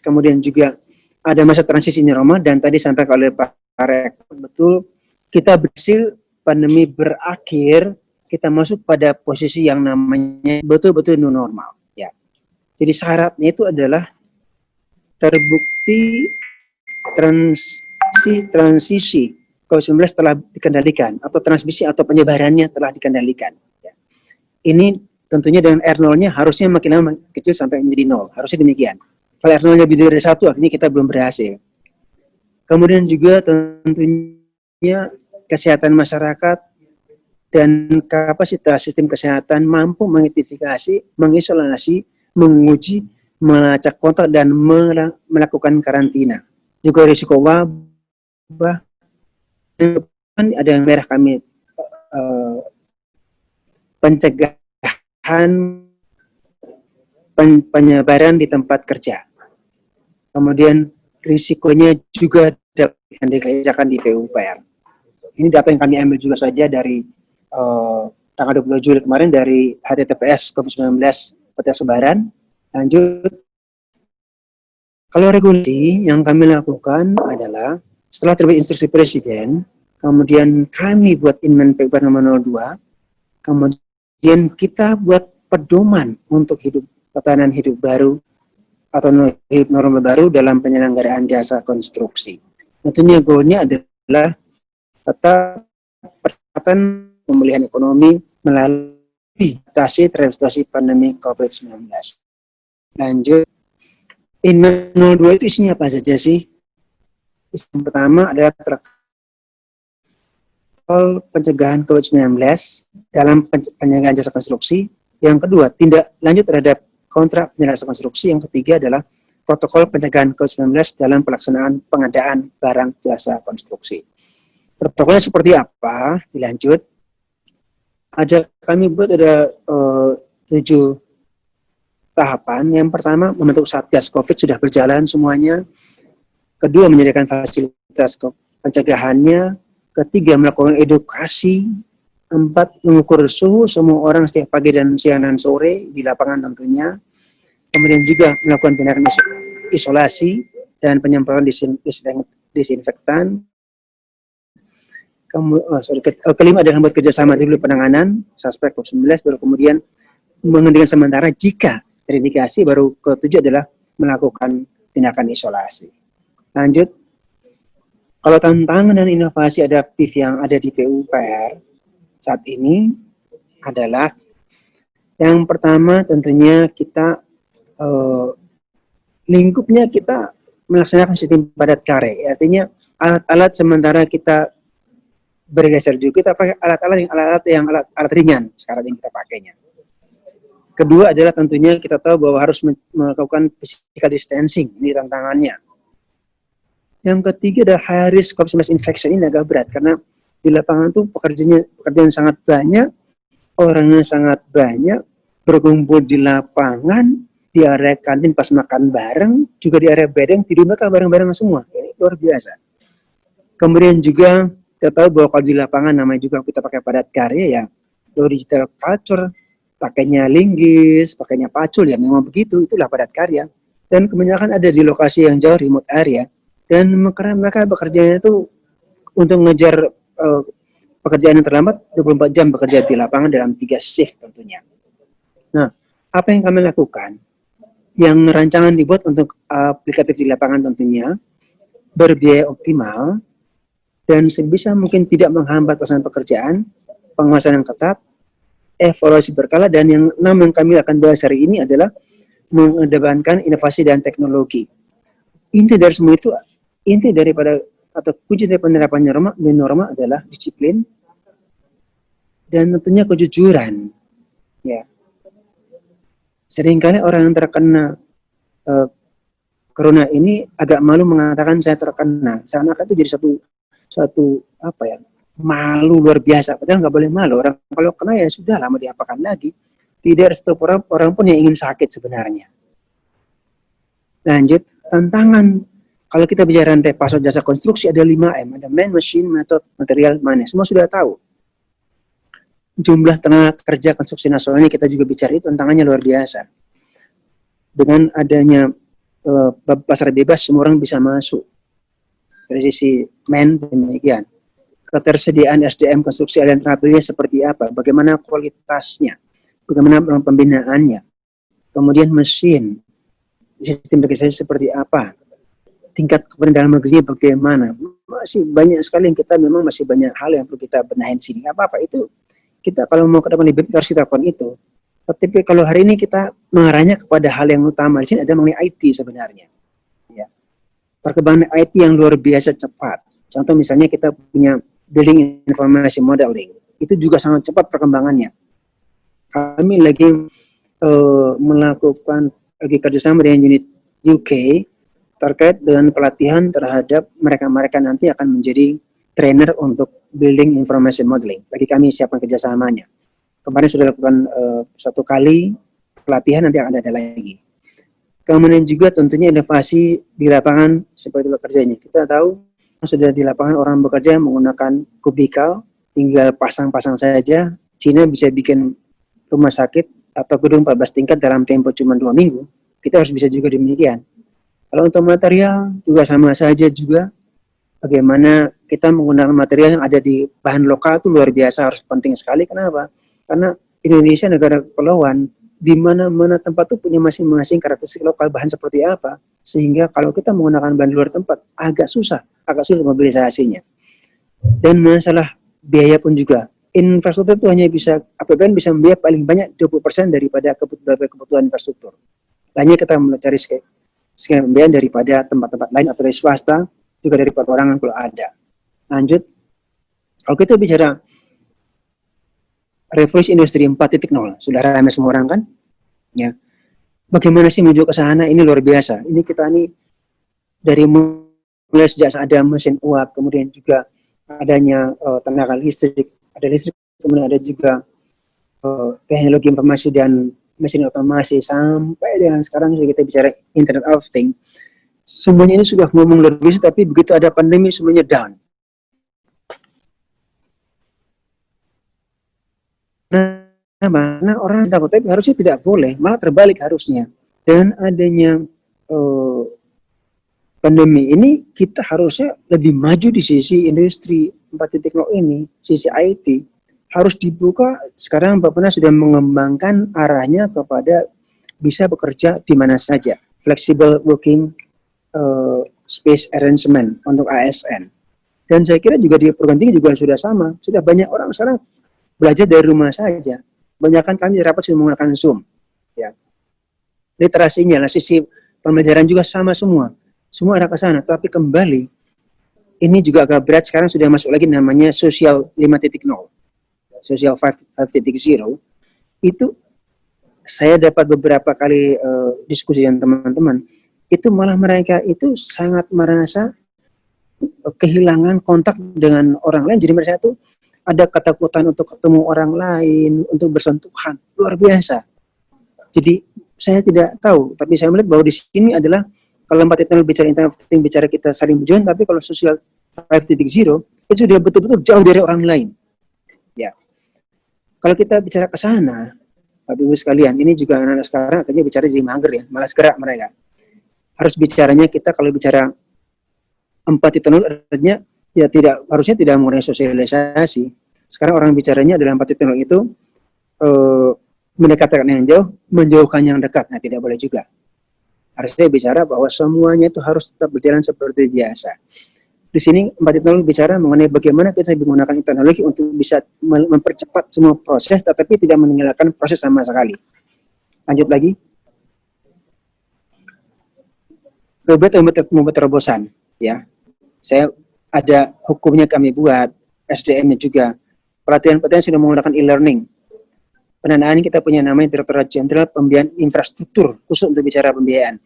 kemudian juga ada masa transisi new normal, dan tadi sampai oleh Pak Rektor, betul, kita berhasil pandemi berakhir, kita masuk pada posisi yang namanya betul-betul new normal. Ya. Jadi syaratnya itu adalah terbukti transisi COVID-19 telah dikendalikan, atau transmisi atau penyebarannya telah dikendalikan. Ya. Ini tentunya dengan R0-nya harusnya makin lama kecil sampai menjadi 0. Harusnya demikian. Kalau R0-nya lebih dari 1, artinya kita belum berhasil. Kemudian juga tentunya kesehatan masyarakat dan kapasitas sistem kesehatan mampu mengidentifikasi, mengisolasi, menguji, melacak kontak, dan melakukan karantina. Juga risiko wabah. Ada yang merah kami penyebaran di tempat kerja. Kemudian risikonya juga dapat dikerjakan di PUPR. Ini data yang kami ambil juga saja dari tanggal 20 Juli kemarin dari HTTPS COVID-19 Peta Sebaran. Lanjut. Kalau regulasi yang kami lakukan adalah setelah terbit instruksi Presiden, kemudian kami buat Inmen PUPR nomor 02, kemudian kita buat pedoman untuk tatanan hidup baru atau norma baru dalam penyelenggaraan jasa konstruksi. Tentunya goalnya adalah tetap percepatan pemulihan ekonomi melalui adaptasi terhadap situasi pandemi COVID-19. Lanjut, Inmen 02 itu isinya apa saja sih? Yang pertama adalah protokol pencegahan COVID-19 dalam penyelenggaraan jasa konstruksi. Yang kedua, tindak lanjut terhadap kontrak penyelenggara jasa konstruksi. Yang ketiga adalah protokol pencegahan COVID-19 dalam pelaksanaan pengadaan barang jasa konstruksi. Protokolnya seperti apa? Dilanjut. Kami buat ada 7 tahapan. Yang pertama, membentuk Satgas COVID sudah berjalan semuanya. Kedua, menyediakan fasilitas pencegahannya. Ketiga, melakukan edukasi. 4, mengukur suhu semua orang setiap pagi dan siang dan sore di lapangan tentunya. Kemudian juga melakukan tindakan isolasi dan penyemprotan disinfektan. Kelima adalah membuat kerjasama dulu penanganan suspek COVID-19, baru kemudian menghentikan sementara jika terindikasi, baru ketujuh adalah melakukan tindakan isolasi. Lanjut, kalau tantangan dan inovasi adaptif yang ada di PUPR saat ini adalah yang pertama tentunya kita lingkupnya kita melaksanakan sistem padat karya, artinya alat-alat sementara kita bergeser juga, kita pakai alat ringan sekarang yang kita pakainya. Kedua adalah tentunya kita tahu bahwa harus melakukan physical distancing, ini tantangannya. Yang ketiga adalah high risk COVID-19 infection, ini agak berat karena di lapangan tuh pekerjaan sangat banyak, orangnya sangat banyak, berkumpul di lapangan, di area kantin pas makan bareng, juga di area bedeng, tidur mereka bareng-bareng semua. Ini luar biasa. Kemudian juga kita tahu bahwa kalau di lapangan namanya juga kita pakai padat karya ya, digital culture, pakainya linggis, pakainya pacul, ya memang begitu, itulah padat karya. Dan kebanyakan ada di lokasi yang jauh, remote area, dan mereka bekerjanya itu untuk mengejar pekerjaan yang terlambat, 24 jam bekerja di lapangan dalam 3 shift tentunya. Nah, apa yang kami lakukan? Yang rancangan dibuat untuk aplikatif di lapangan tentunya, berbiaya optimal, dan sebisa mungkin tidak menghambat pelaksanaan pekerjaan, pengawasan yang ketat, evaluasi berkala, dan yang 6 yang kami akan bahas hari ini adalah mengedepankan inovasi dan teknologi. Inti dari semua itu, inti daripada atau kunci dari penerapan norma adalah disiplin dan tentunya kejujuran. Ya, seringkali orang yang terkena corona ini agak malu mengatakan saya terkena. Seakan-akan itu jadi satu apa ya, malu luar biasa. Padahal nggak boleh malu. Orang kalau kena ya sudah, lama diapakan lagi. Tidak ada satu orang pun yang ingin sakit sebenarnya. Lanjut, tantangan. Kalau kita bicara rantai pasok jasa konstruksi ada 5M. Ada man, machine, method, material, money. Semua sudah tahu. Jumlah tenaga kerja konstruksi nasional ini kita juga bicara itu tantangannya luar biasa. Dengan adanya pasar bebas, semua orang bisa masuk. Dari sisi man, demikian. Ketersediaan SDM konstruksi alternatifnya seperti apa, bagaimana kualitasnya, bagaimana pembinaannya, kemudian mesin, sistem registrasi seperti apa, tingkat kemudian dalam negerinya bagaimana. Masih banyak sekali yang kita memang masih banyak hal yang perlu kita benahin sini. Apa-apa itu kita kalau mau ke depan lebih harus kita lakukan itu. Tapi kalau hari ini kita mengarahnya kepada hal yang utama di sini ada mengenai IT sebenarnya. Ya. Perkembangan IT yang luar biasa cepat. Contoh misalnya kita punya building information modeling, itu juga sangat cepat perkembangannya. Kami lagi melakukan kerjasama dengan unit UK terkait dengan pelatihan terhadap mereka nanti akan menjadi trainer untuk building information modeling. Bagi kami siapkan kerjasamanya. Kemarin sudah lakukan 1 kali pelatihan, nanti akan ada lagi. Kemudian juga tentunya inovasi di lapangan seperti bekerjanya. Kita tahu sudah di lapangan orang bekerja menggunakan kubikal, tinggal pasang-pasang saja. Cina bisa bikin rumah sakit atau gedung 14 tingkat dalam tempo cuma 2 minggu. Kita harus bisa juga demikian. Kalau untuk material juga sama saja juga. Bagaimana kita menggunakan material yang ada di bahan lokal itu luar biasa, harus penting sekali. Kenapa? Karena Indonesia negara kepulauan, di mana-mana tempat itu punya masing-masing karakteristik lokal, bahan seperti apa, sehingga kalau kita menggunakan bahan luar tempat agak susah mobilisasinya. Dan masalah biaya pun juga, infrastruktur itu hanya bisa, APBN bisa membiayai paling banyak 20% daripada kebutuhan infrastruktur. Lainnya kita mencari skema pembiayaan daripada tempat-tempat lain atau dari swasta, juga dari perorangan kalau ada. Lanjut, kalau kita bicara revolusi industri 4.0, sudah ramai semua orang kan? Ya. Bagaimana sih menuju ke sana? Ini luar biasa. Ini kita nih dari mulai sejak ada mesin uap, kemudian juga adanya tenaga listrik, ada listrik, kemudian ada juga teknologi informasi dan mesin otomasi, sampai dengan sekarang kita bicara Internet of Things. Semuanya ini sudah ngomong luar biasa, tapi begitu ada pandemi semuanya down. Nah, orang takut, tapi harusnya tidak boleh, malah terbalik harusnya. Dan adanya pandemi ini, kita harusnya lebih maju di sisi industri 4.0 ini, sisi IT, harus dibuka. Sekarang Bappenas sudah mengembangkan arahnya kepada bisa bekerja di mana saja, flexible working space arrangement untuk ASN. Dan saya kira juga di perguruan tinggi juga sudah sama, sudah banyak orang sekarang belajar dari rumah saja. Banyakan kami rapat sudah menggunakan Zoom. Ya. Literasinya, lah sisi pembelajaran juga sama semua. Semua arah ke sana, tapi kembali ini juga agak berat. Sekarang sudah masuk lagi namanya sosial 5.0, sosial 5.0. Itu saya dapat beberapa kali diskusi dengan teman-teman. Itu malah mereka itu sangat merasa kehilangan kontak dengan orang lain. Jadi mereka itu ada ketakutan untuk ketemu orang lain, untuk bersentuhan, luar biasa. Jadi saya tidak tahu, tapi saya melihat bahwa di sini adalah kalau 4.0 bicara internet, bicara kita saling berjuang, tapi kalau sosial 5.0 itu sudah betul-betul jauh dari orang lain. Ya, kalau kita bicara ke sana, Bapak Ibu sekalian, ini juga anak-anak sekarang akhirnya bicara jadi mager ya, malas gerak mereka. Harus bicaranya kita kalau bicara 4.0 artinya ya harusnya tidak mengurangi sosialisasi. Sekarang orang bicaranya dalam 4.0 itu mendekatkan yang jauh, menjauhkan yang dekat. Nah, tidak boleh juga. Harusnya bicara bahwa semuanya itu harus tetap berjalan seperti biasa. Di sini 4.0 bicara mengenai bagaimana kita menggunakan teknologi untuk bisa mempercepat semua proses, tetapi tidak meninggalkan proses sama sekali. Lanjut lagi. Membuat terobosan, ya. Saya ada hukumnya kami buat, SDM-nya juga. Pelatihan-pelatihan sudah menggunakan e-learning. Pendanaan kita punya namanya Direktorat Jenderal Pembiayaan Infrastruktur, khusus untuk bicara pembiayaan.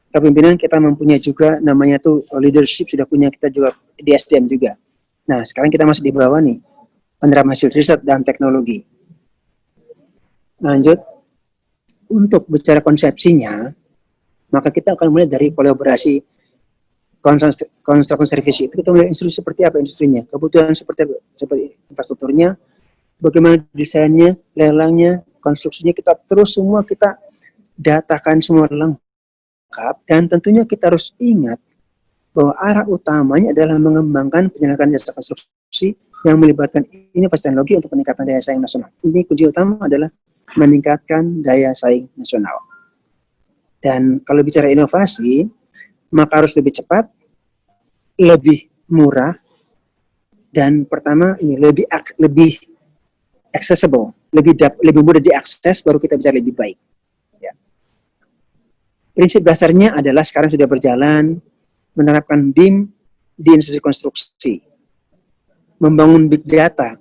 Kepemimpinan kita mempunyai juga namanya tuh leadership, sudah punya kita juga di SDM juga. Nah, sekarang kita masih di bawah nih, penerapan hasil riset dan teknologi. Lanjut, untuk bicara konsepsinya, maka kita akan mulai dari kolaborasi construction service. Itu kita mulai industri seperti apa industrinya, kebutuhan seperti infrastrukturnya, bagaimana desainnya, lelangnya, konstruksinya, kita terus semua kita datakan semua lengkap. Dan tentunya kita harus ingat bahwa arah utamanya adalah mengembangkan penyelenggaraan jasa konstruksi yang melibatkan inovasi teknologi untuk peningkatan daya saing nasional. Ini kunci utama adalah meningkatkan daya saing nasional. Dan kalau bicara inovasi, maka harus lebih cepat, lebih murah, dan pertama ini lebih accessible, lebih mudah diakses, baru kita bicara lebih baik. Ya. Prinsip dasarnya adalah sekarang sudah berjalan menerapkan BIM di industri konstruksi, membangun big data.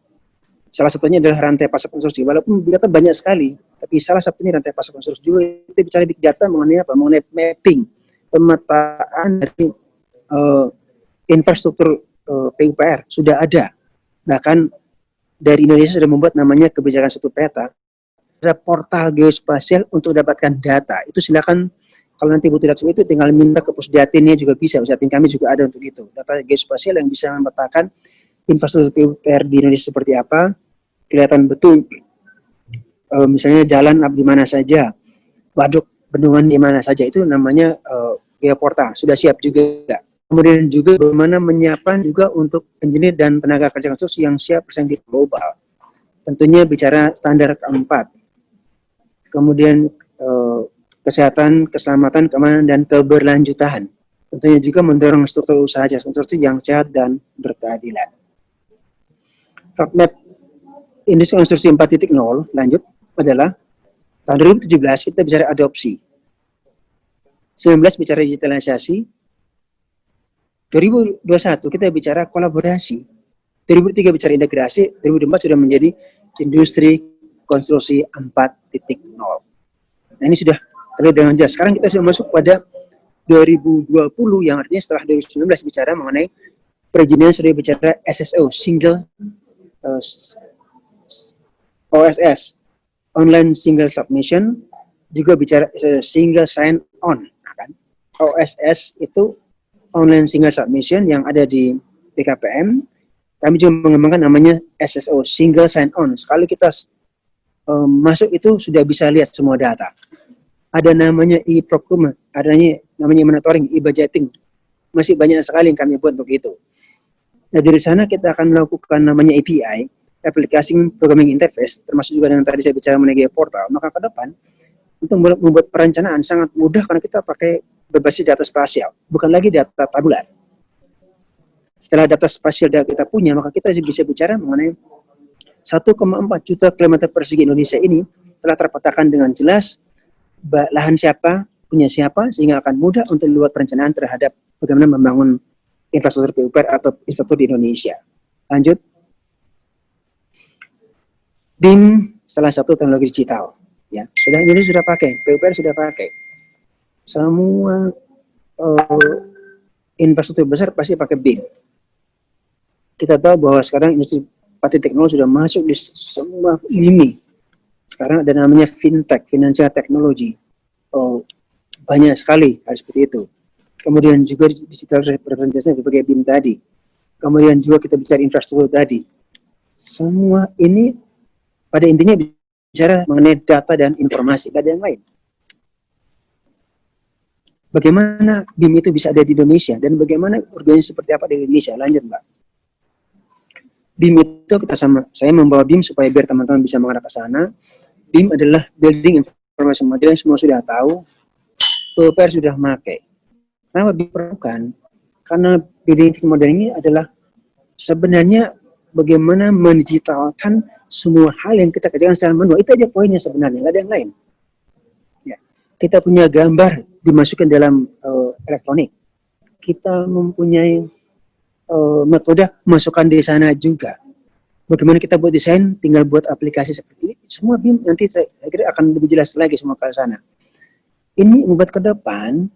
Salah satunya adalah rantai pasok konstruksi. Walaupun big data banyak sekali, tapi salah satunya rantai pasok konstruksi juga. Kita bicara big data mengenai apa? Mengenai mapping, pemetaan dari infrastruktur PUPR sudah ada. Bahkan dari Indonesia sudah membuat namanya kebijakan satu peta. Ada portal geospasial untuk dapatkan data. Itu silakan kalau nanti butuh data itu tinggal minta ke Pusdatinnya juga bisa. Pusdatin kami juga ada untuk itu. Data geospasial yang bisa memetakan infrastruktur PUPR di Indonesia seperti apa. Kelihatan betul misalnya jalan di mana saja, waduk bendungan di mana saja, itu namanya geoportal, sudah siap juga. Kemudian juga bagaimana menyiapkan juga untuk engineer dan tenaga kerja konstruksi yang siap bersaing di global. Tentunya bicara standar keempat. kemudian kesehatan, keselamatan, keamanan, dan keberlanjutan. Tentunya juga mendorong struktur usaha jasa konstruksi yang sehat dan berkeadilan. Roadmap Industri Konstruksi 4.0 lanjut adalah tahun 2017 kita bicara adopsi, 19 bicara digitalisasi, 2021 kita bicara kolaborasi, 2003 bicara integrasi, 2024 sudah menjadi industri konstruksi 4.0. Nah, ini sudah terlihat dengan jelas. Sekarang kita sudah masuk pada 2020 yang artinya setelah 2019 bicara mengenai perizinan, sudah bicara SSO, single OSS, online single submission, juga bicara single sign on. Kan? OSS itu online single submission yang ada di BKPM. Kami juga mengembangkan namanya SSO, single sign on. Sekali kita masuk itu sudah bisa lihat semua data. Ada namanya e-procurement, adanya namanya monitoring, e-budgeting. Masih banyak sekali yang kami buat untuk itu. Nah, dari sana kita akan melakukan namanya API, Application Programming Interface, termasuk juga dengan tadi saya bicara mengenai portal. Maka ke depan, untuk membuat perencanaan sangat mudah karena kita pakai berbasis data spasial, bukan lagi data tabular. Setelah data spasial kita punya, maka kita bisa bicara mengenai 1,4 juta kilometer persegi Indonesia ini telah terpetakan dengan jelas lahan siapa, punya siapa, sehingga akan mudah untuk membuat perencanaan terhadap bagaimana membangun infrastruktur PUPR atau infrastruktur di Indonesia. Lanjut. BIM salah satu teknologi digital. Ya, sudah Indonesia sudah pakai, PUPR sudah pakai. Semua infrastruktur besar pasti pakai BIM. Kita tahu bahwa sekarang industri 4.0 sudah masuk di semua lini. Sekarang ada namanya fintech, financial technology. Banyak sekali hal seperti itu. Kemudian juga digital representation sebagai BIM tadi. Kemudian juga kita bicara infrastruktur tadi. Semua ini pada intinya bicara mengenai data dan informasi, tidak ada yang lain. Bagaimana BIM itu bisa ada di Indonesia dan bagaimana organisasi seperti apa di Indonesia? Lanjut, Mbak. BIM itu saya membawa BIM supaya biar teman-teman bisa mengarah ke sana. BIM adalah Building Information Model yang semua sudah tahu, PUPR sudah pakai. Kenapa diperlukan? Karena Building Information Model ini adalah sebenarnya bagaimana mendigitalkan semua hal yang kita kerjakan secara manual. Itu aja poinnya sebenarnya, nggak ada yang lain. Ya. Kita punya gambar dimasukkan dalam elektronik. Kita mempunyai metode masukkan di sana juga. Bagaimana kita buat desain, tinggal buat aplikasi seperti ini. Semua BIM nanti saya kira akan lebih jelas lagi semua ke sana. Ini membuat ke depan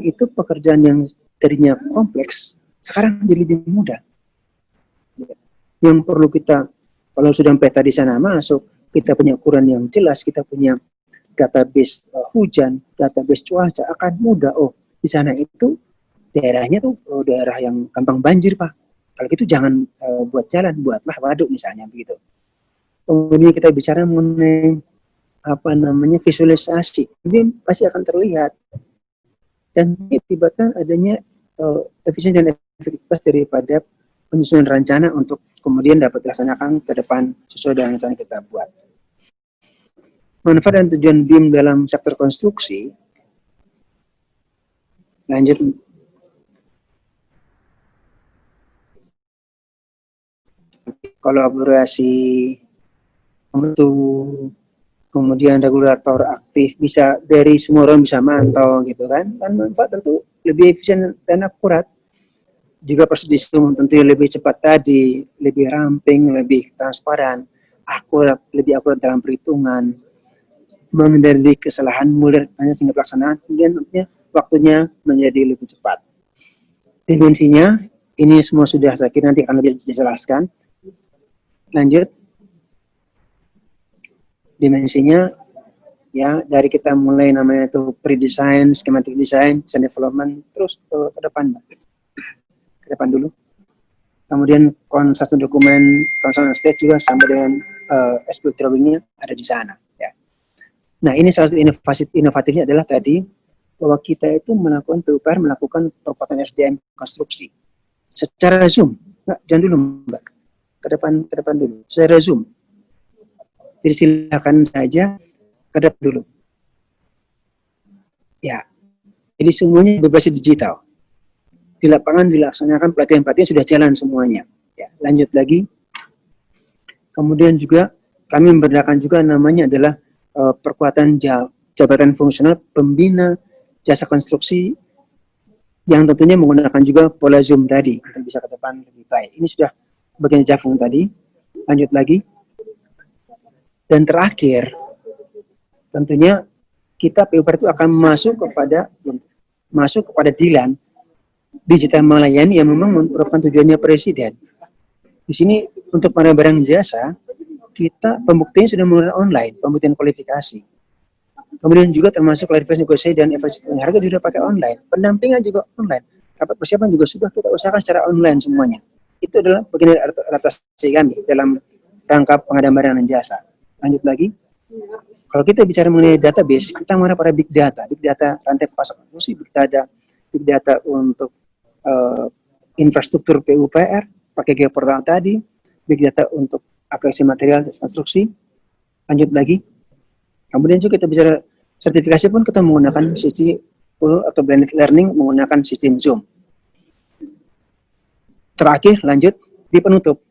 itu pekerjaan yang tadinya kompleks, sekarang jadi lebih mudah. Yang perlu kita, kalau sudah peta di sana masuk, kita punya ukuran yang jelas, kita punya database hujan, database cuaca, akan mudah. Oh, di sana itu daerahnya tuh daerah yang gampang banjir, Pak. Kalau gitu jangan buat jalan, buatlah waduk misalnya begitu. Kemudian kita bicara mengenai visualisasi, ini pasti akan terlihat. Dan akibatnya adanya efisiensi dan efektivitas daripada penyusunan rencana untuk kemudian dapat dilaksanakan ke depan sesuai dengan rencana kita buat. Manfaat dan tujuan BIM dalam sektor konstruksi. Lanjut. Kolaborasi, kemudian regulator aktif, bisa dari semua orang bisa mantau gitu kan. Dan manfaat tentu lebih efisien dan akurat. Jika proses dihitung tentunya lebih cepat tadi, lebih ramping, lebih transparan, akurat, lebih akurat dalam perhitungan, menghindari kesalahan mulai sehingga pelaksanaan, kemudian tentunya waktunya menjadi lebih cepat. Dimensinya, ini semua sudah saya kira nanti akan lebih dijelaskan. Lanjut. Dimensinya, ya dari kita mulai namanya itu pre-design, schematic design, design development, terus ke depan, Mbak. Ke depan dulu. Kemudian construction dokumen, construction stage juga sampai dengan as-built drawing-nya ada di sana. Ya. Nah, ini salah satu inovatifnya adalah tadi bahwa kita itu melakukan PUPR, melakukan perkuatan SDM konstruksi secara Zoom. Nggak, jangan dulu, Mbak. Ke depan dulu. Secara Zoom. Jadi silakan saja kedap dulu. Ya, jadi semuanya berbasis digital. Di lapangan dilaksanakan pelatihan-pelatihan sudah jalan semuanya. Ya, lanjut lagi. Kemudian juga kami membedakan juga namanya adalah perkuatan jabatan fungsional pembina jasa konstruksi yang tentunya menggunakan juga pola Zoom tadi agar bisa ke depan lebih baik. Ini sudah bagian Jafung tadi. Lanjut lagi. Dan terakhir, tentunya kita PUPR itu akan masuk kepada Dilan digital melayani yang memang merupakan tujuannya Presiden. Di sini untuk para barang jasa, kita pembuktian sudah mulai online, pembuktian kualifikasi. Kemudian juga termasuk klarifikasi negosiasi dan evaluasi harga sudah pakai online. Pendampingan juga online. Rapat persiapan juga sudah kita usahakan secara online semuanya. Itu adalah bagian dari adaptasi kami dalam rangka pengadaan barang dan jasa. Lanjut lagi. Kalau kita bicara mengenai database, kita mengarah pada big data rantai pasok produksi, big data untuk infrastruktur PUPR, pakai geoportal tadi, big data untuk aplikasi material dan konstruksi. Lanjut lagi. Kemudian juga kita bicara sertifikasi pun kita menggunakan sistem full atau blended learning menggunakan sistem Zoom. Terakhir, lanjut di penutup.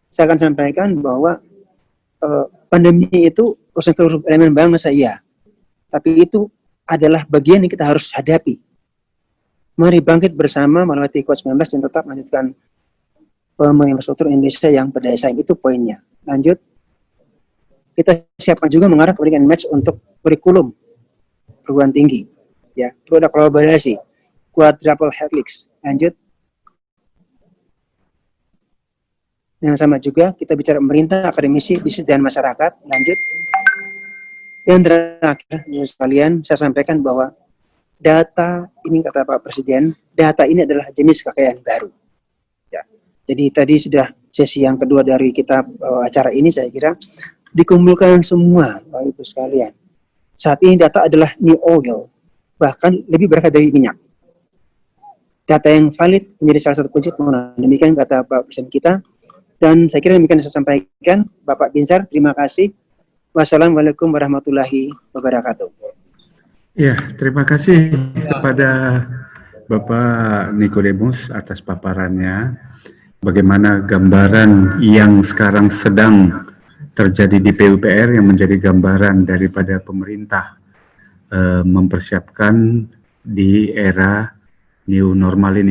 Saya akan sampaikan bahwa pandemi itu proses elemen bangsa, ya. Tapi itu adalah bagian yang kita harus hadapi. Mari bangkit bersama melewati COVID-19 dan tetap melanjutkan pembangunan infrastruktur Indonesia yang berdaya saing. Itu poinnya. Lanjut. Kita siapkan juga mengarah kepada match untuk kurikulum perguruan tinggi. Ya, produk kolaborasi, quadruple helix. Lanjut. Yang sama juga kita bicara pemerintah, akademisi, bisnis dan masyarakat. Lanjut. Yang terakhir, sekalian, saya sampaikan bahwa data ini kata Pak Presiden, data ini adalah jenis kekayaan baru. Ya. Jadi tadi sudah sesi yang kedua dari kita acara ini, saya kira dikumpulkan semua, Bapak Ibu sekalian. Saat ini data adalah new oil, bahkan lebih berharga dari minyak. Data yang valid menjadi salah satu kunci pembangunan. Demikian kata Pak Presiden kita. Dan saya kira demikian saya sampaikan. Bapak Binsar, terima kasih. Wassalamualaikum warahmatullahi wabarakatuh. Ya, terima kasih kepada Bapak Nikodemus atas paparannya. Bagaimana gambaran yang sekarang sedang terjadi di PUPR yang menjadi gambaran daripada pemerintah mempersiapkan di era new normal ini.